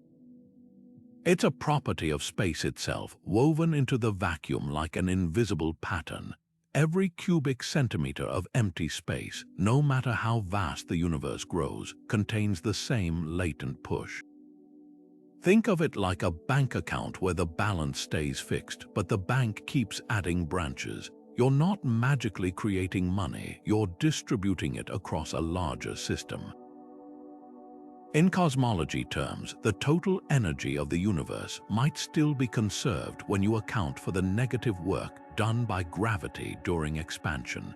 It's a property of space itself, woven into the vacuum like an invisible pattern. Every cubic centimeter of empty space, no matter how vast the universe grows, contains the same latent push. Think of it like a bank account where the balance stays fixed, but the bank keeps adding branches. You're not magically creating money, you're distributing it across a larger system. In cosmology terms, the total energy of the universe might still be conserved when you account for the negative work done by gravity during expansion.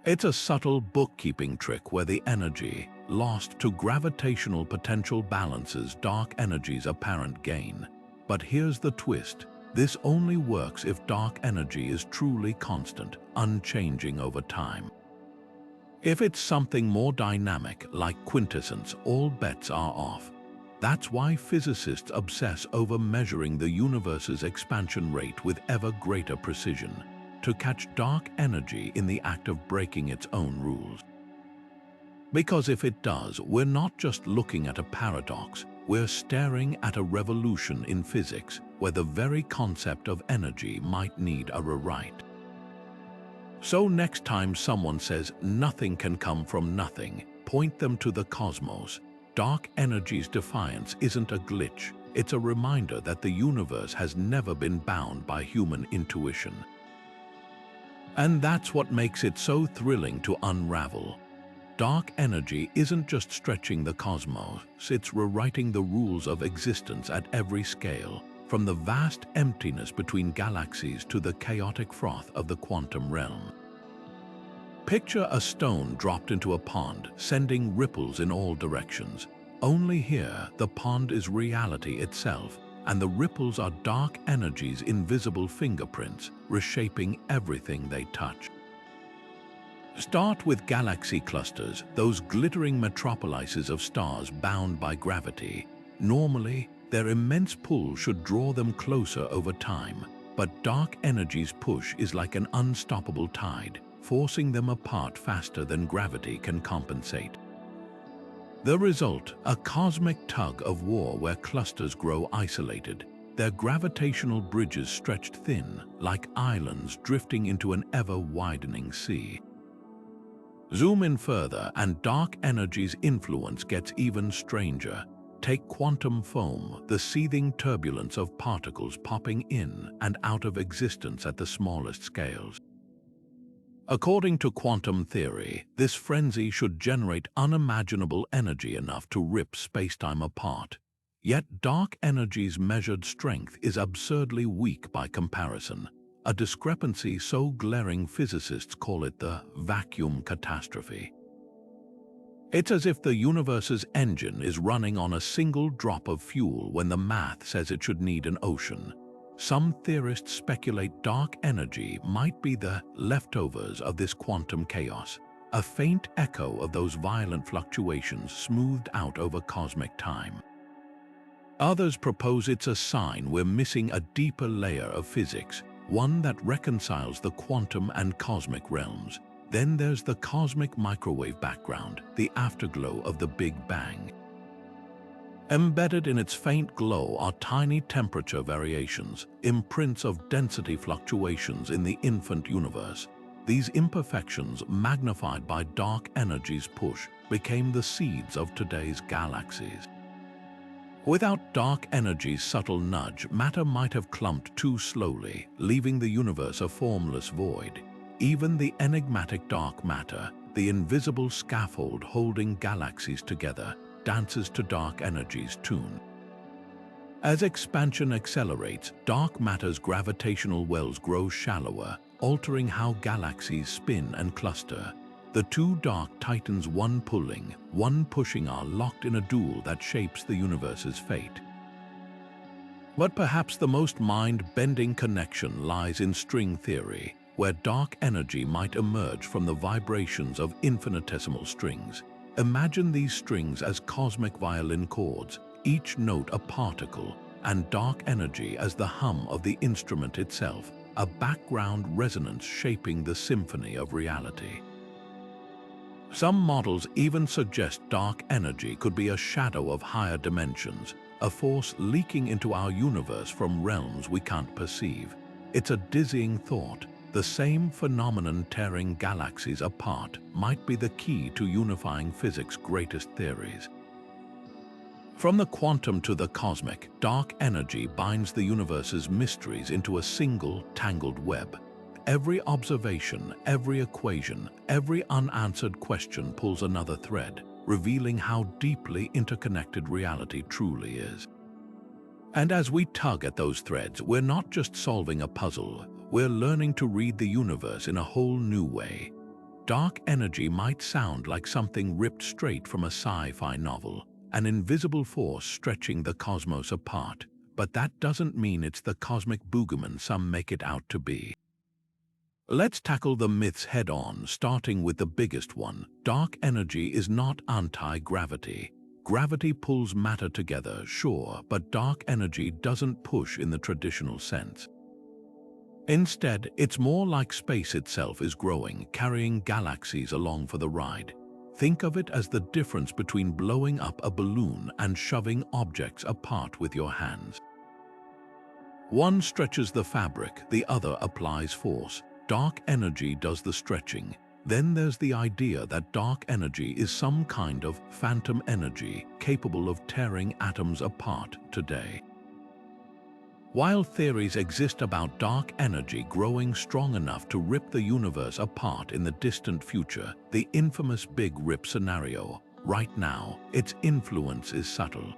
It's a subtle bookkeeping trick where the energy lost to gravitational potential balances dark energy's apparent gain. But here's the twist. This only works if dark energy is truly constant, unchanging over time. If it's something more dynamic, like quintessence, all bets are off. That's why physicists obsess over measuring the universe's expansion rate with ever greater precision, to catch dark energy in the act of breaking its own rules. Because if it does, we're not just looking at a paradox, we're staring at a revolution in physics where the very concept of energy might need a rewrite. So next time someone says nothing can come from nothing, point them to the cosmos. Dark energy's defiance isn't a glitch, it's a reminder that the universe has never been bound by human intuition. And that's what makes it so thrilling to unravel. Dark energy isn't just stretching the cosmos, it's rewriting the rules of existence at every scale, from the vast emptiness between galaxies to the chaotic froth of the quantum realm. Picture a stone dropped into a pond, sending ripples in all directions. Only here, the pond is reality itself, and the ripples are dark energy's invisible fingerprints, reshaping everything they touch. Start with galaxy clusters, those glittering metropolises of stars bound by gravity. Normally, their immense pull should draw them closer over time, but dark energy's push is like an unstoppable tide, forcing them apart faster than gravity can compensate. The result, a cosmic tug of war where clusters grow isolated, their gravitational bridges stretched thin, like islands drifting into an ever-widening sea. Zoom in further, and dark energy's influence gets even stranger. Take quantum foam, the seething turbulence of particles popping in and out of existence at the smallest scales. According to quantum theory, this frenzy should generate unimaginable energy enough to rip spacetime apart. Yet dark energy's measured strength is absurdly weak by comparison, a discrepancy so glaring physicists call it the vacuum catastrophe. It's as if the universe's engine is running on a single drop of fuel when the math says it should need an ocean. Some theorists speculate dark energy might be the leftovers of this quantum chaos, a faint echo of those violent fluctuations smoothed out over cosmic time. Others propose it's a sign we're missing a deeper layer of physics, one that reconciles the quantum and cosmic realms. Then there's the cosmic microwave background, the afterglow of the Big Bang. Embedded in its faint glow are tiny temperature variations, imprints of density fluctuations in the infant universe. These imperfections, magnified by dark energy's push, became the seeds of today's galaxies. Without dark energy's subtle nudge, matter might have clumped too slowly, leaving the universe a formless void. Even the enigmatic dark matter, the invisible scaffold holding galaxies together, dances to dark energy's tune. As expansion accelerates, dark matter's gravitational wells grow shallower, altering how galaxies spin and cluster. The two dark titans, one pulling, one pushing, are locked in a duel that shapes the universe's fate. But perhaps the most mind-bending connection lies in string theory, where dark energy might emerge from the vibrations of infinitesimal strings. Imagine these strings as cosmic violin chords, each note a particle, and dark energy as the hum of the instrument itself, a background resonance shaping the symphony of reality. Some models even suggest dark energy could be a shadow of higher dimensions, a force leaking into our universe from realms we can't perceive. It's a dizzying thought. The same phenomenon tearing galaxies apart might be the key to unifying physics' greatest theories. From the quantum to the cosmic, dark energy binds the universe's mysteries into a single, tangled web. Every observation, every equation, every unanswered question pulls another thread, revealing how deeply interconnected reality truly is. And as we tug at those threads, we're not just solving a puzzle, we're learning to read the universe in a whole new way. Dark energy might sound like something ripped straight from a sci-fi novel, an invisible force stretching the cosmos apart, but that doesn't mean it's the cosmic boogeyman some make it out to be. Let's tackle the myths head-on, starting with the biggest one. Dark energy is not anti-gravity. Gravity pulls matter together, sure, but dark energy doesn't push in the traditional sense. Instead, it's more like space itself is growing, carrying galaxies along for the ride. Think of it as the difference between blowing up a balloon and shoving objects apart with your hands. One stretches the fabric, the other applies force. Dark energy does the stretching. Then there's the idea that dark energy is some kind of phantom energy capable of tearing atoms apart today. While theories exist about dark energy growing strong enough to rip the universe apart in the distant future, the infamous Big Rip scenario, right now, its influence is subtle.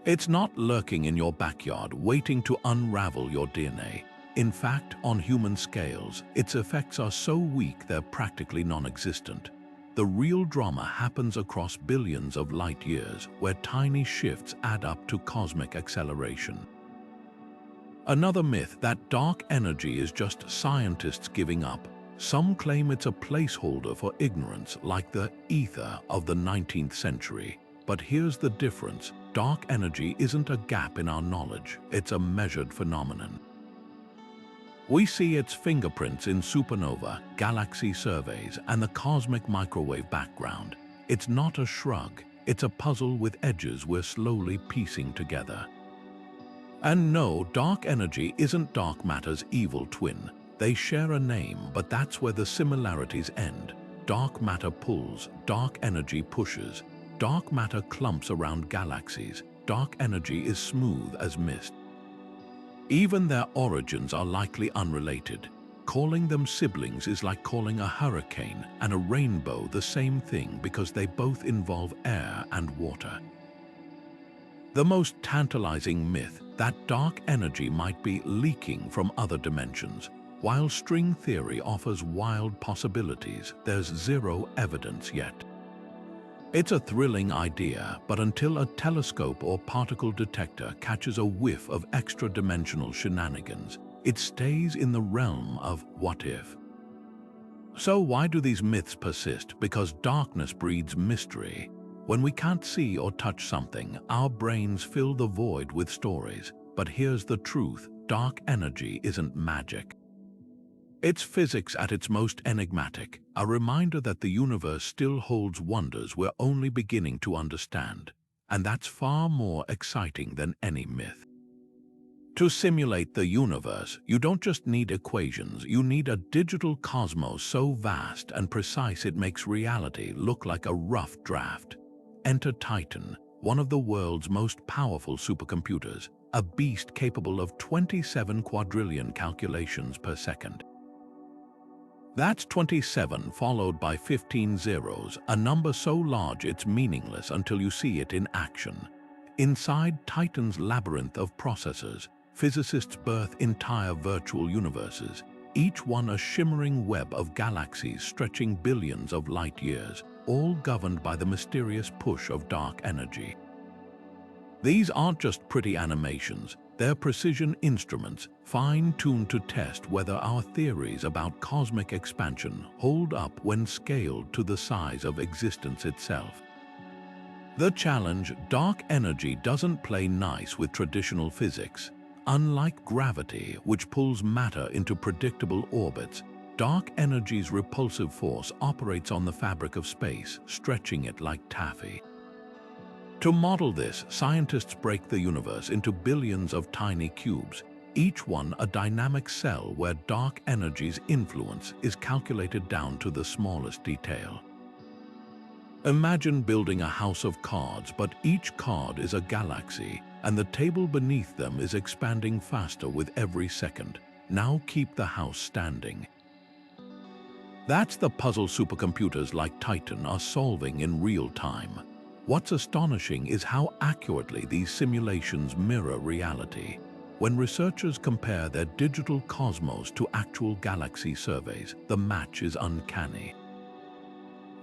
It's not lurking in your backyard waiting to unravel your DNA. In fact, on human scales, its effects are so weak they're practically non-existent. The real drama happens across billions of light years, where tiny shifts add up to cosmic acceleration. Another myth that dark energy is just scientists giving up. Some claim it's a placeholder for ignorance, like the ether of the 19th century. But here's the difference. Dark energy isn't a gap in our knowledge, it's a measured phenomenon. We see its fingerprints in supernova, galaxy surveys, and the cosmic microwave background. It's not a shrug, it's a puzzle with edges we're slowly piecing together. And no, dark energy isn't dark matter's evil twin. They share a name, but that's where the similarities end. Dark matter pulls, dark energy pushes. Dark matter clumps around galaxies. Dark energy is smooth as mist. Even their origins are likely unrelated. Calling them siblings is like calling a hurricane and a rainbow the same thing because they both involve air and water. The most tantalizing myth, that dark energy might be leaking from other dimensions. While string theory offers wild possibilities, there's zero evidence yet. It's a thrilling idea, but until a telescope or particle detector catches a whiff of extra-dimensional shenanigans, it stays in the realm of what if. So why do these myths persist? Because darkness breeds mystery. When we can't see or touch something, our brains fill the void with stories. But here's the truth, dark energy isn't magic. It's physics at its most enigmatic, a reminder that the universe still holds wonders we're only beginning to understand. And that's far more exciting than any myth. To simulate the universe, you don't just need equations, you need a digital cosmos so vast and precise it makes reality look like a rough draft. Enter Titan, one of the world's most powerful supercomputers, a beast capable of 27 quadrillion calculations per second. That's 27 followed by 15 zeros, a number so large it's meaningless until you see it in action. Inside Titan's labyrinth of processors, physicists birth entire virtual universes, each one a shimmering web of galaxies stretching billions of light years, all governed by the mysterious push of dark energy. These aren't just pretty animations, they're precision instruments, fine-tuned to test whether our theories about cosmic expansion hold up when scaled to the size of existence itself. The challenge, dark energy doesn't play nice with traditional physics. Unlike gravity, which pulls matter into predictable orbits, dark energy's repulsive force operates on the fabric of space, stretching it like taffy. To model this, scientists break the universe into billions of tiny cubes, each one a dynamic cell where dark energy's influence is calculated down to the smallest detail. Imagine building a house of cards, but each card is a galaxy, and the table beneath them is expanding faster with every second. now keep the house standing. That's the puzzle supercomputers like Titan are solving in real time. What's astonishing is how accurately these simulations mirror reality. When researchers compare their digital cosmos to actual galaxy surveys, the match is uncanny.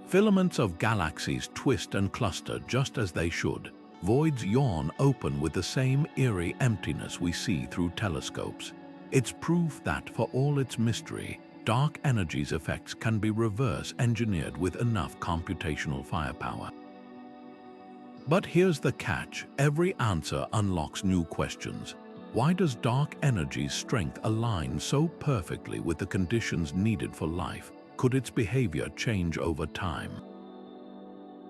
Filaments of galaxies twist and cluster just as they should. Voids yawn open with the same eerie emptiness we see through telescopes. It's proof that, for all its mystery, dark energy's effects can be reverse engineered with enough computational firepower. But here's the catch: every answer unlocks new questions. Why does dark energy's strength align so perfectly with the conditions needed for life? Could its behavior change over time?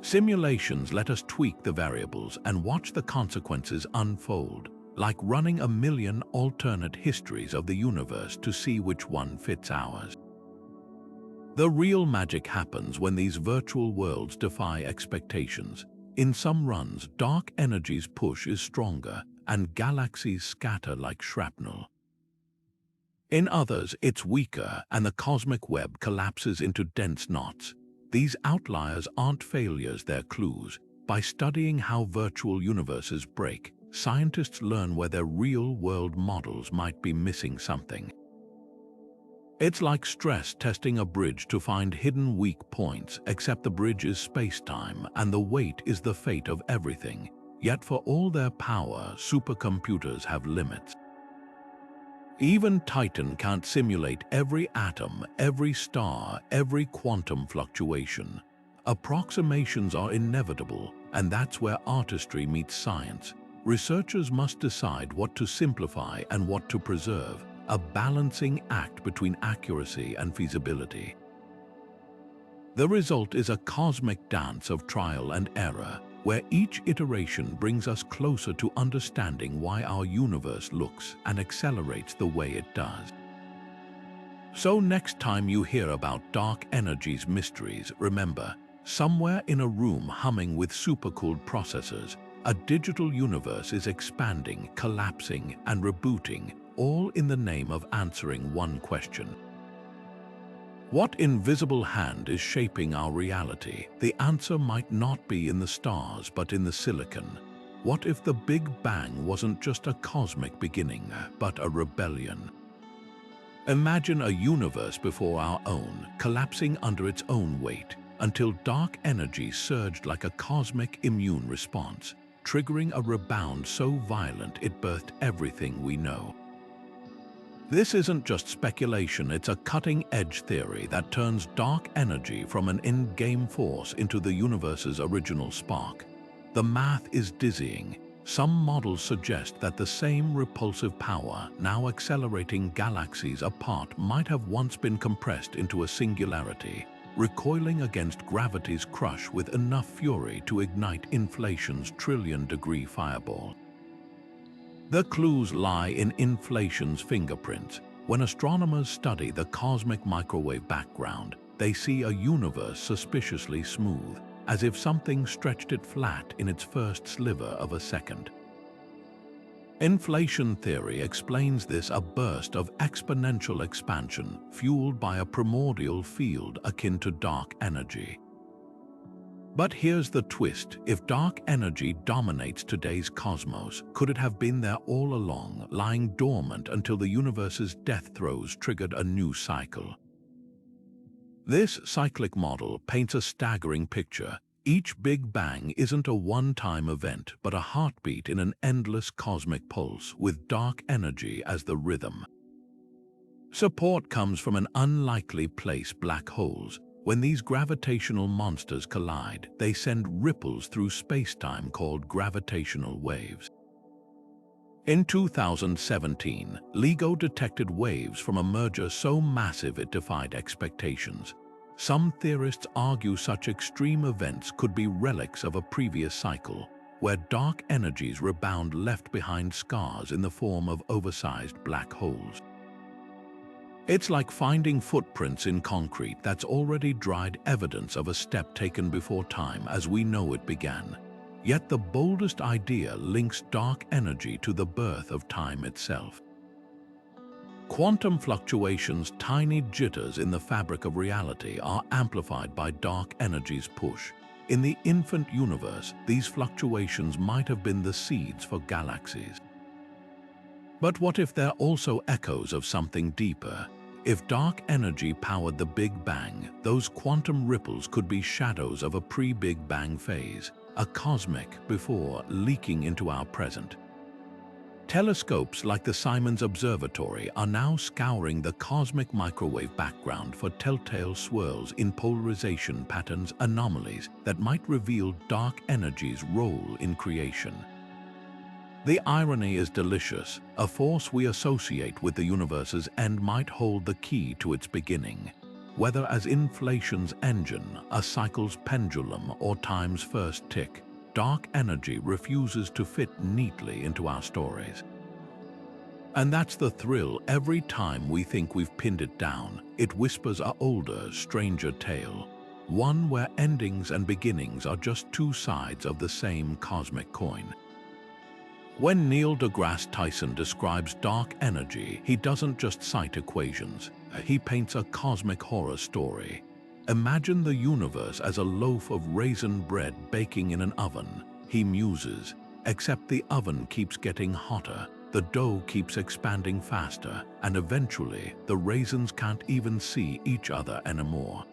Simulations let us tweak the variables and watch the consequences unfold, like running a million alternate histories of the universe to see which one fits ours. The real magic happens when these virtual worlds defy expectations. In some runs, dark energy's push is stronger, and galaxies scatter like shrapnel. In others, it's weaker, and the cosmic web collapses into dense knots. These outliers aren't failures, they're clues. By studying how virtual universes break, scientists learn where their real-world models might be missing something. It's like stress testing a bridge to find hidden weak points, except the bridge is space-time and the weight is the fate of everything. Yet for all their power, supercomputers have limits. Even Titan can't simulate every atom, every star, every quantum fluctuation. Approximations are inevitable, and that's where artistry meets science. Researchers must decide what to simplify and what to preserve, a balancing act between accuracy and feasibility. The result is a cosmic dance of trial and error, where each iteration brings us closer to understanding why our universe looks and accelerates the way it does. So next time you hear about dark energy's mysteries, remember, somewhere in a room humming with supercooled processors, a digital universe is expanding, collapsing, and rebooting, all in the name of answering one question. What invisible hand is shaping our reality? The answer might not be in the stars, but in the silicon. What if the Big Bang wasn't just a cosmic beginning, but a rebellion? Imagine a universe before our own, collapsing under its own weight, until dark energy surged like a cosmic immune response, triggering a rebound so violent it birthed everything we know. This isn't just speculation, it's a cutting-edge theory that turns dark energy from an in-game force into the universe's original spark. The math is dizzying. Some models suggest that the same repulsive power, now accelerating galaxies apart, might have once been compressed into a singularity, recoiling against gravity's crush with enough fury to ignite inflation's trillion-degree fireball. The clues lie in inflation's fingerprints. When astronomers study the cosmic microwave background, they see a universe suspiciously smooth, as if something stretched it flat in its first sliver of a second. Inflation theory explains this: a burst of exponential expansion fueled by a primordial field akin to dark energy. But here's the twist: if dark energy dominates today's cosmos, could it have been there all along, lying dormant until the universe's death throes triggered a new cycle? This cyclic model paints a staggering picture. Each Big Bang isn't a one-time event, but a heartbeat in an endless cosmic pulse, with dark energy as the rhythm. Support comes from an unlikely place: black holes. When these gravitational monsters collide, they send ripples through space-time called gravitational waves. In 2017, LIGO detected waves from a merger so massive it defied expectations. Some theorists argue such extreme events could be relics of a previous cycle, where dark energies rebound, left behind scars in the form of oversized black holes. It's like finding footprints in concrete that's already dried, evidence of a step taken before time as we know it began. Yet the boldest idea links dark energy to the birth of time itself. Quantum fluctuations, tiny jitters in the fabric of reality, are amplified by dark energy's push. In the infant universe, these fluctuations might have been the seeds for galaxies. But what if they're also echoes of something deeper? If dark energy powered the Big Bang, those quantum ripples could be shadows of a pre-Big Bang phase, a cosmic before leaking into our present. Telescopes like the Simons Observatory are now scouring the cosmic microwave background for telltale swirls in polarization patterns, anomalies that might reveal dark energy's role in creation. The irony is delicious. A force we associate with the universe's end might hold the key to its beginning. Whether as inflation's engine, a cycle's pendulum, or time's first tick, dark energy refuses to fit neatly into our stories. And that's the thrill. Every time we think we've pinned it down, it whispers a older, stranger tale, one where endings and beginnings are just two sides of the same cosmic coin. When Neil deGrasse Tyson describes dark energy, he doesn't just cite equations. He paints a cosmic horror story. Imagine the universe as a loaf of raisin bread baking in an oven, he muses, except the oven keeps getting hotter, the dough keeps expanding faster, and eventually the raisins can't even see each other anymore.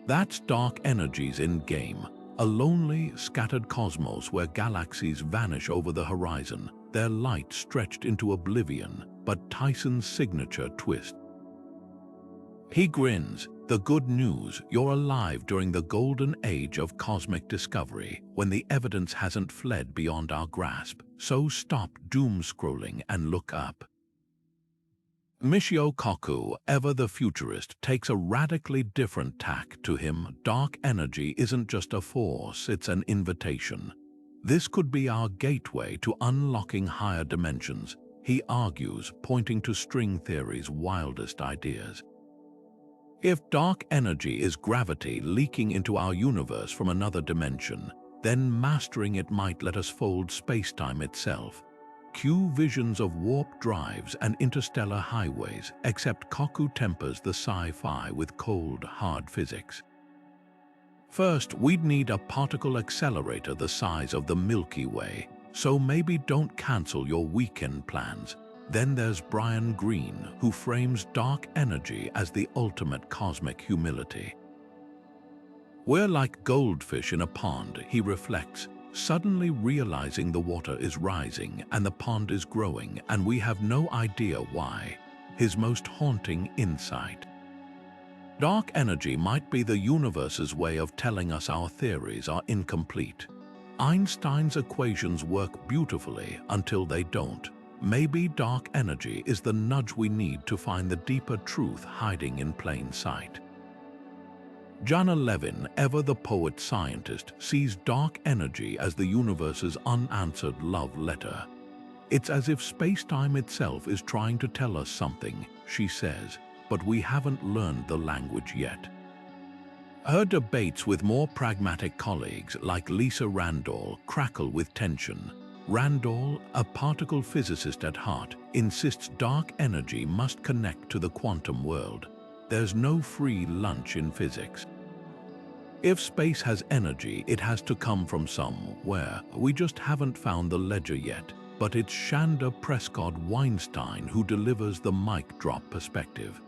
That's dark energy's endgame, a lonely, scattered cosmos where galaxies vanish over the horizon, their light stretched into oblivion, but Tyson's signature twist. He grins. The good news, you're alive during the golden age of cosmic discovery, when the evidence hasn't fled beyond our grasp. So stop doom-scrolling and look up. Michio Kaku, ever the futurist, takes a radically different tack to him. Dark energy isn't just a force, it's an invitation. This could be our gateway to unlocking higher dimensions, he argues, pointing to string theory's wildest ideas. If dark energy is gravity leaking into our universe from another dimension, then mastering it might let us fold spacetime itself. Cue visions of warp drives and interstellar highways, except Kaku tempers the sci-fi with cold, hard physics. First, we'd need a particle accelerator the size of the Milky Way, so maybe don't cancel your weekend plans. Then there's Brian Greene, who frames dark energy as the ultimate cosmic humility. We're like goldfish in a pond, he reflects, suddenly realizing the water is rising and the pond is growing and we have no idea why. His most haunting insight. Dark energy might be the universe's way of telling us our theories are incomplete. Einstein's equations work beautifully until they don't. Maybe dark energy is the nudge we need to find the deeper truth hiding in plain sight. Jana Levin, ever the poet-scientist, sees dark energy as the universe's unanswered love letter. It's as if space-time itself is trying to tell us something, she says, but we haven't learned the language yet. Her debates with more pragmatic colleagues like Lisa Randall crackle with tension. Randall, a particle physicist at heart, insists dark energy must connect to the quantum world. There's no free lunch in physics. If space has energy, it has to come from somewhere. We just haven't found the ledger yet, but it's Shanda Prescott-Weinstein who delivers the mic drop perspective.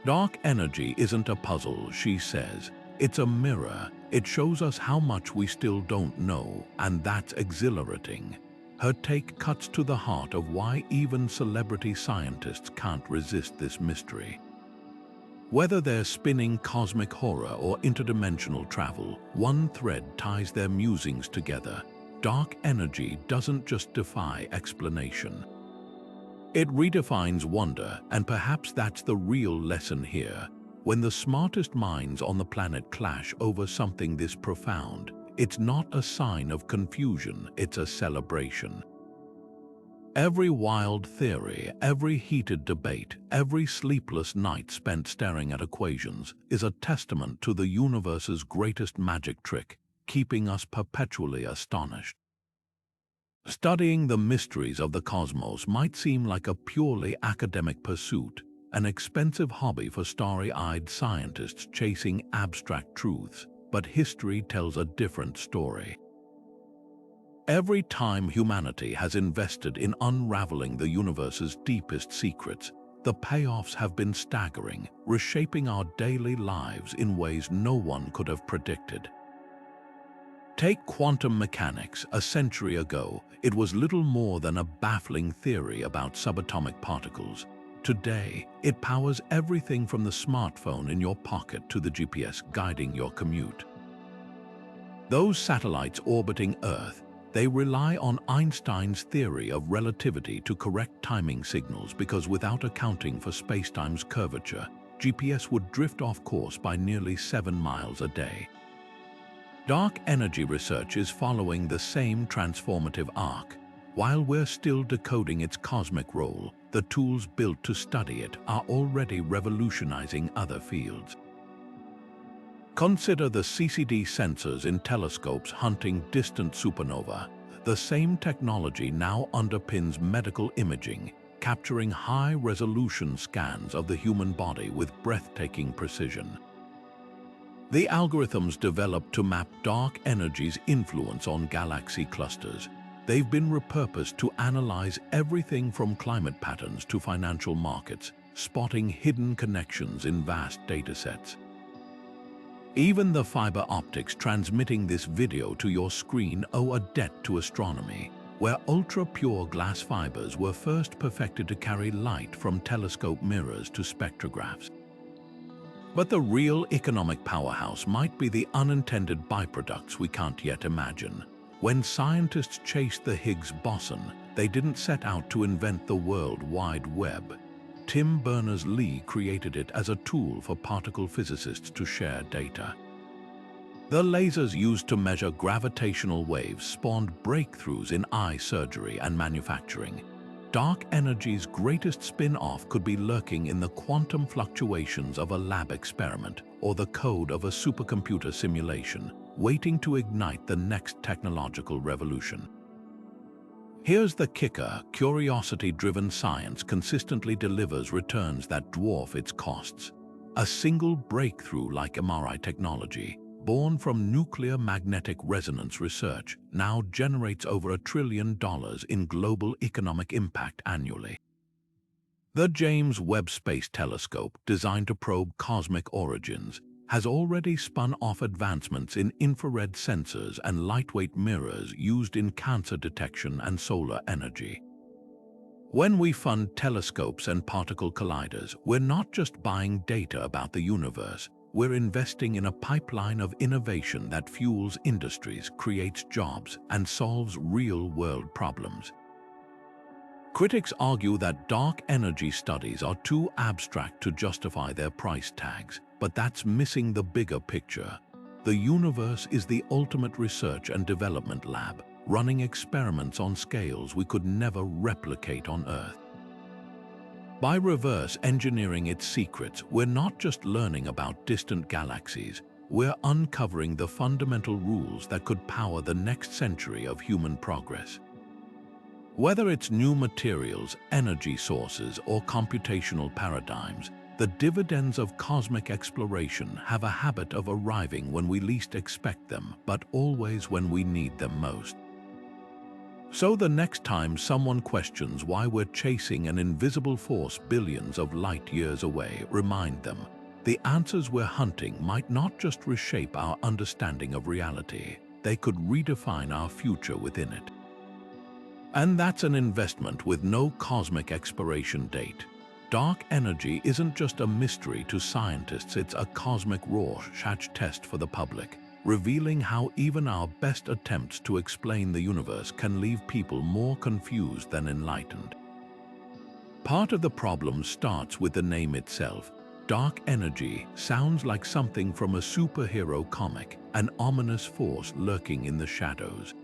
Dark energy isn't a puzzle, she says. It's a mirror. It shows us how much we still don't know, and that's exhilarating. Her take cuts to the heart of why even celebrity scientists can't resist this mystery. Whether they're spinning cosmic horror or interdimensional travel, one thread ties their musings together. Dark energy doesn't just defy explanation. It redefines wonder, and perhaps that's the real lesson here. When the smartest minds on the planet clash over something this profound, it's not a sign of confusion, it's a celebration. Every wild theory, every heated debate, every sleepless night spent staring at equations is a testament to the universe's greatest magic trick, keeping us perpetually astonished. Studying the mysteries of the cosmos might seem like a purely academic pursuit, an expensive hobby for starry-eyed scientists chasing abstract truths, but history tells a different story. Every time humanity has invested in unraveling the universe's deepest secrets, the payoffs have been staggering, reshaping our daily lives in ways no one could have predicted. Take quantum mechanics. A century ago, it was little more than a baffling theory about subatomic particles. Today, it powers everything from the smartphone in your pocket to the GPS guiding your commute. Those satellites orbiting Earth, they rely on Einstein's theory of relativity to correct timing signals because without accounting for spacetime's curvature, GPS would drift off course by nearly 7 miles a day. Dark energy research is following the same transformative arc. While we're still decoding its cosmic role, the tools built to study it are already revolutionizing other fields. Consider the CCD sensors in telescopes hunting distant supernova. The same technology now underpins medical imaging, capturing high-resolution scans of the human body with breathtaking precision. The algorithms developed to map dark energy's influence on galaxy clusters. They've been repurposed to analyze everything from climate patterns to financial markets, spotting hidden connections in vast datasets. Even the fiber optics transmitting this video to your screen owe a debt to astronomy, where ultra-pure glass fibers were first perfected to carry light from telescope mirrors to spectrographs. But the real economic powerhouse might be the unintended byproducts we can't yet imagine. When scientists chased the Higgs boson, they didn't set out to invent the World Wide Web. Tim Berners-Lee created it as a tool for particle physicists to share data. The lasers used to measure gravitational waves spawned breakthroughs in eye surgery and manufacturing. Dark energy's greatest spin-off could be lurking in the quantum fluctuations of a lab experiment or the code of a supercomputer simulation, waiting to ignite the next technological revolution. Here's the kicker: curiosity-driven science consistently delivers returns that dwarf its costs. A single breakthrough like MRI technology, born from nuclear magnetic resonance research, now generates over $1 trillion in global economic impact annually. The James Webb Space Telescope, designed to probe cosmic origins, has already spun off advancements in infrared sensors and lightweight mirrors used in cancer detection and solar energy. When we fund telescopes and particle colliders, we're not just buying data about the universe, we're investing in a pipeline of innovation that fuels industries, creates jobs, and solves real-world problems. Critics argue that dark energy studies are too abstract to justify their price tags, but that's missing the bigger picture. The universe is the ultimate research and development lab, running experiments on scales we could never replicate on Earth. By reverse engineering its secrets, we're not just learning about distant galaxies, we're uncovering the fundamental rules that could power the next century of human progress. Whether it's new materials, energy sources, or computational paradigms, the dividends of cosmic exploration have a habit of arriving when we least expect them, but always when we need them most. So the next time someone questions why we're chasing an invisible force billions of light years away, remind them, the answers we're hunting might not just reshape our understanding of reality, they could redefine our future within it. And that's an investment with no cosmic expiration date. Dark energy isn't just a mystery to scientists, it's a cosmic Rorschach test for the public, revealing how even our best attempts to explain the universe can leave people more confused than enlightened. Part of the problem starts with the name itself. Dark energy sounds like something from a superhero comic, an ominous force lurking in the shadows.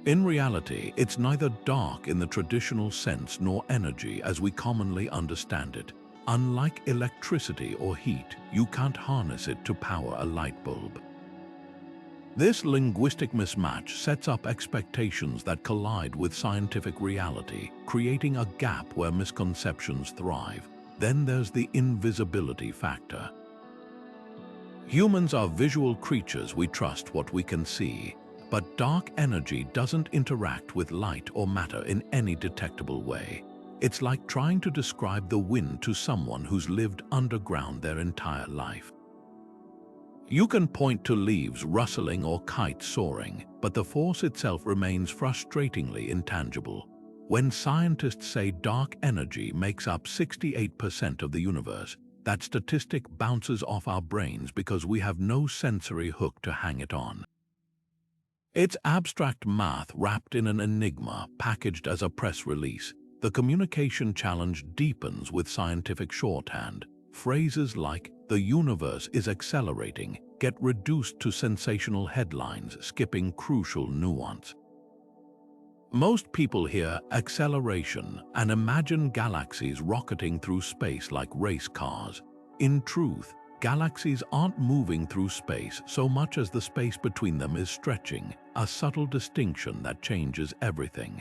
In reality, it's neither dark in the traditional sense nor energy as we commonly understand it. Unlike electricity or heat, you can't harness it to power a light bulb. This linguistic mismatch sets up expectations that collide with scientific reality, creating a gap where misconceptions thrive. Then there's the invisibility factor. Humans are visual creatures. We trust what we can see. But dark energy doesn't interact with light or matter in any detectable way. It's like trying to describe the wind to someone who's lived underground their entire life. You can point to leaves rustling or kites soaring, but the force itself remains frustratingly intangible. When scientists say dark energy makes up 68% of the universe, that statistic bounces off our brains because we have no sensory hook to hang it on. It's abstract math wrapped in an enigma, packaged as a press release. The communication challenge deepens with scientific shorthand. Phrases like, "the universe is accelerating," get reduced to sensational headlines, skipping crucial nuance. Most people hear acceleration and imagine galaxies rocketing through space like race cars. In truth, galaxies aren't moving through space so much as the space between them is stretching, a subtle distinction that changes everything.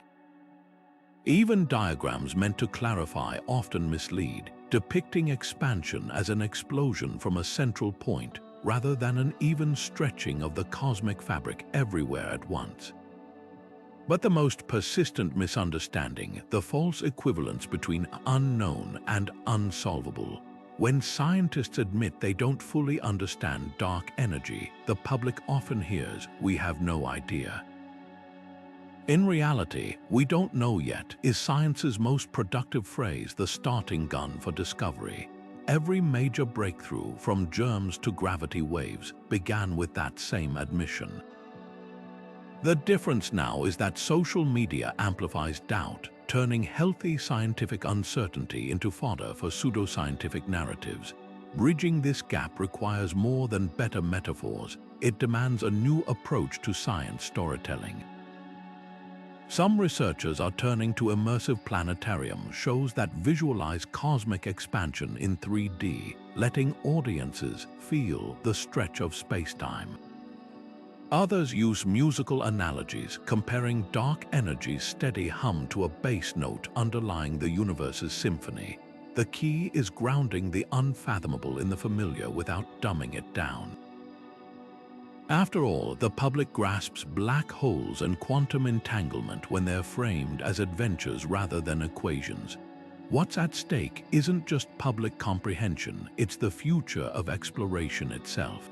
Even diagrams meant to clarify often mislead, depicting expansion as an explosion from a central point rather than an even stretching of the cosmic fabric everywhere at once. But the most persistent misunderstanding, the false equivalence between unknown and unsolvable. When scientists admit they don't fully understand dark energy, the public often hears, "We have no idea." In reality, "we don't know yet" is science's most productive phrase, the starting gun for discovery. Every major breakthrough, from germs to gravity waves, began with that same admission. The difference now is that social media amplifies doubt, turning healthy scientific uncertainty into fodder for pseudoscientific narratives. Bridging this gap requires more than better metaphors. It demands a new approach to science storytelling. Some researchers are turning to immersive planetarium shows that visualize cosmic expansion in 3D, letting audiences feel the stretch of space-time. Others use musical analogies, comparing dark energy's steady hum to a bass note underlying the universe's symphony. The key is grounding the unfathomable in the familiar without dumbing it down. After all, the public grasps black holes and quantum entanglement when they're framed as adventures rather than equations. What's at stake isn't just public comprehension, it's the future of exploration itself.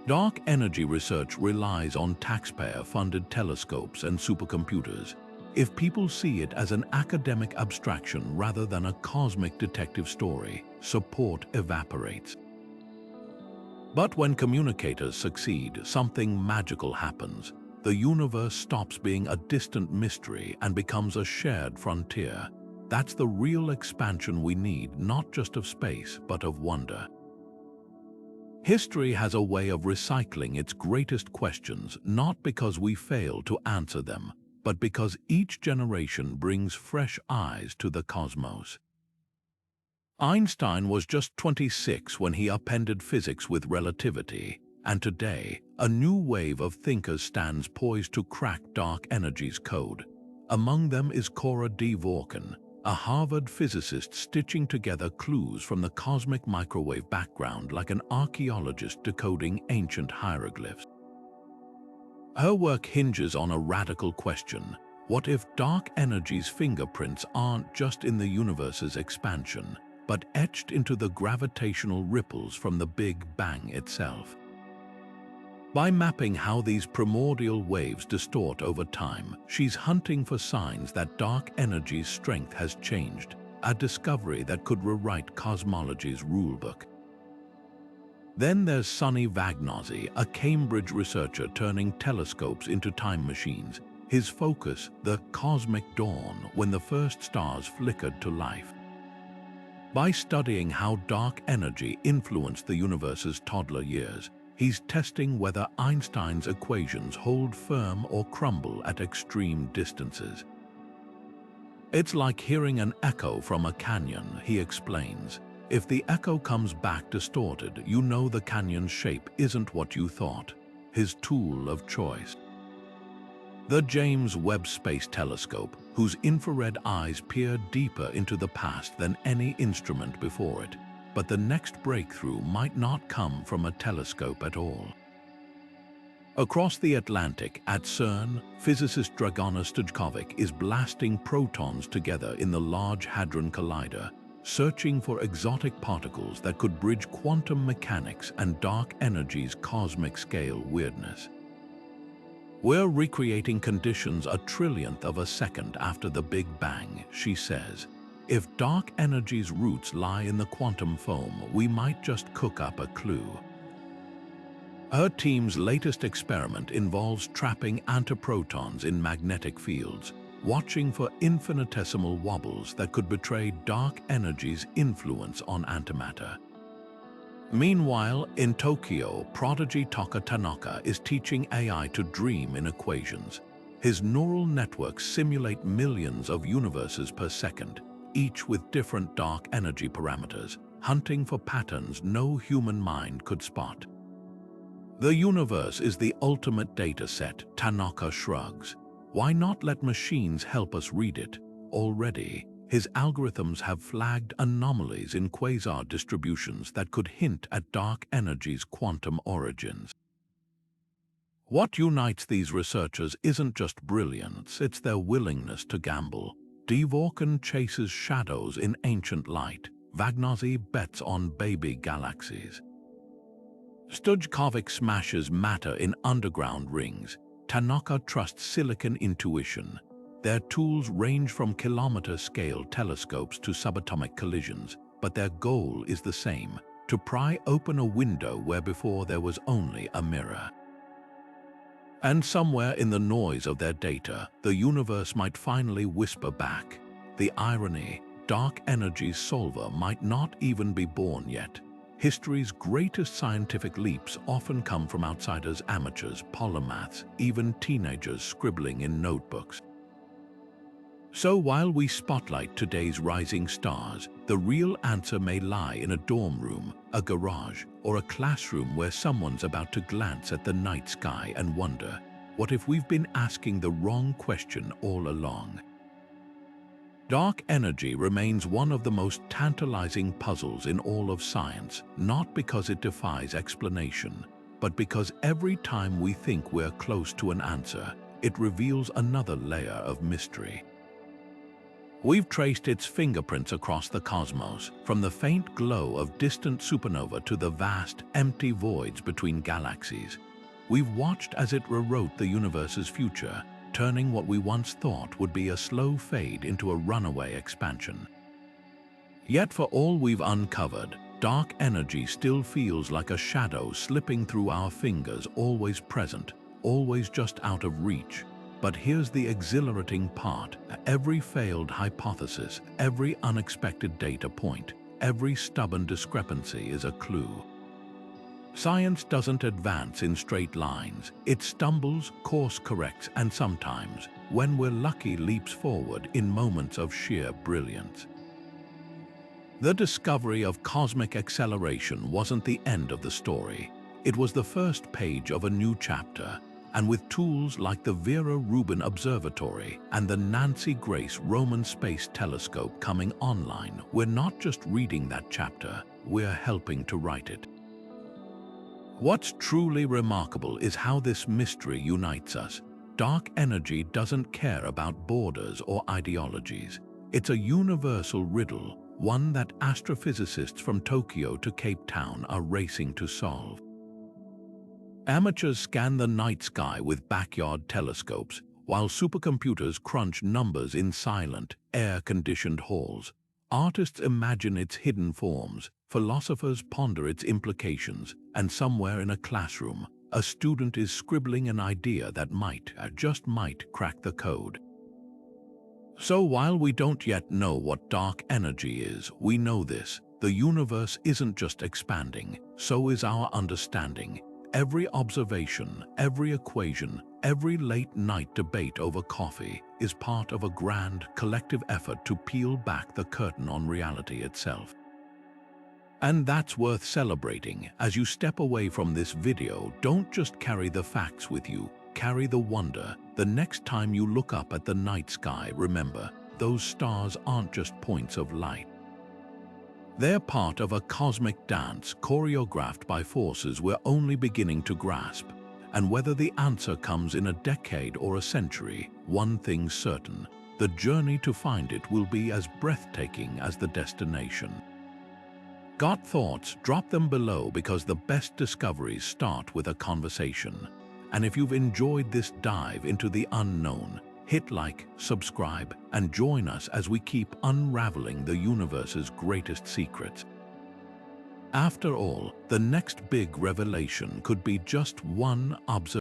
Dark energy research relies on taxpayer-funded telescopes and supercomputers. If people see it as an academic abstraction rather than a cosmic detective story, support evaporates. But when communicators succeed, something magical happens. The universe stops being a distant mystery and becomes a shared frontier. That's the real expansion we need, not just of space, but of wonder. History has a way of recycling its greatest questions, not because we fail to answer them, but because each generation brings fresh eyes to the cosmos. Einstein was just 26 when he upended physics with relativity, and today, a new wave of thinkers stands poised to crack dark energy's code. Among them is Cora D. Vorkin, a Harvard physicist stitching together clues from the cosmic microwave background like an archaeologist decoding ancient hieroglyphs. Her work hinges on a radical question: what if dark energy's fingerprints aren't just in the universe's expansion, but etched into the gravitational ripples from the Big Bang itself? By mapping how these primordial waves distort over time, she's hunting for signs that dark energy's strength has changed, a discovery that could rewrite cosmology's rulebook. Then there's Sonny Vagnozzi, a Cambridge researcher turning telescopes into time machines. His focus, the cosmic dawn, when the first stars flickered to life. By studying how dark energy influenced the universe's toddler years, he's testing whether Einstein's equations hold firm or crumble at extreme distances. It's like hearing an echo from a canyon, he explains. If the echo comes back distorted, you know the canyon's shape isn't what you thought. his tool of choice. The James Webb Space Telescope, whose infrared eyes peer deeper into the past than any instrument before it. But the next breakthrough might not come from a telescope at all. Across the Atlantic, at CERN, physicist Dragana Stojkovic is blasting protons together in the Large Hadron Collider, searching for exotic particles that could bridge quantum mechanics and dark energy's cosmic scale weirdness. "We're recreating conditions a trillionth of a second after the Big Bang," she says. "If dark energy's roots lie in the quantum foam, we might just cook up a clue." Her team's latest experiment involves trapping antiprotons in magnetic fields, watching for infinitesimal wobbles that could betray dark energy's influence on antimatter. Meanwhile, in Tokyo, prodigy Taka Tanaka is teaching AI to dream in equations. His neural networks simulate millions of universes per second, each with different dark energy parameters, hunting for patterns no human mind could spot. "The universe is the ultimate data set," Tanaka shrugs. "Why not let machines help us read it?" Already, his algorithms have flagged anomalies in quasar distributions that could hint at dark energy's quantum origins. What unites these researchers isn't just brilliance, it's their willingness to gamble. Dvorkin chases shadows in ancient light. Vagnozzi bets on baby galaxies. Stojkovic smashes matter in underground rings. Tanaka trusts silicon intuition. Their tools range from kilometer-scale telescopes to subatomic collisions, but their goal is the same: to pry open a window where before there was only a mirror. And somewhere in the noise of their data, the universe might finally whisper back. The irony: dark energy's solver might not even be born yet. History's greatest scientific leaps often come from outsiders, amateurs, polymaths, even teenagers scribbling in notebooks. So while we spotlight today's rising stars, the real answer may lie in a dorm room, a garage, or a classroom where someone's about to glance at the night sky and wonder, what if we've been asking the wrong question all along? Dark energy remains one of the most tantalizing puzzles in all of science, not because it defies explanation, but because every time we think we're close to an answer, it reveals another layer of mystery. We've traced its fingerprints across the cosmos, from the faint glow of distant supernova to the vast, empty voids between galaxies. We've watched as it rewrote the universe's future, turning what we once thought would be a slow fade into a runaway expansion. Yet for all we've uncovered, dark energy still feels like a shadow slipping through our fingers, always present, always just out of reach. But here's the exhilarating part: every failed hypothesis, every unexpected data point, every stubborn discrepancy is a clue. Science doesn't advance in straight lines. It stumbles, course corrects, and sometimes, when we're lucky, leaps forward in moments of sheer brilliance. The discovery of cosmic acceleration wasn't the end of the story. It was the first page of a new chapter, and with tools like the Vera Rubin Observatory and the Nancy Grace Roman Space Telescope coming online, we're not just reading that chapter, we're helping to write it. What's truly remarkable is how this mystery unites us. Dark energy doesn't care about borders or ideologies. It's a universal riddle, one that astrophysicists from Tokyo to Cape Town are racing to solve. Amateurs scan the night sky with backyard telescopes, while supercomputers crunch numbers in silent, air-conditioned halls. Artists imagine its hidden forms, philosophers ponder its implications, and somewhere in a classroom, a student is scribbling an idea that might, just might, crack the code. So while we don't yet know what dark energy is, we know this: the universe isn't just expanding, so is our understanding. Every observation, every equation, every late-night debate over coffee is part of a grand, collective effort to peel back the curtain on reality itself. And that's worth celebrating. As you step away from this video, don't just carry the facts with you, carry the wonder. The next time you look up at the night sky, remember, those stars aren't just points of light. They're part of a cosmic dance choreographed by forces we're only beginning to grasp. And whether the answer comes in a decade or a century, one thing's certain: the journey to find it will be as breathtaking as the destination. Got thoughts? Drop them below, because the best discoveries start with a conversation. And if you've enjoyed this dive into the unknown, hit like, subscribe, and join us as we keep unraveling the universe's greatest secrets. After all, the next big revelation could be just one observation.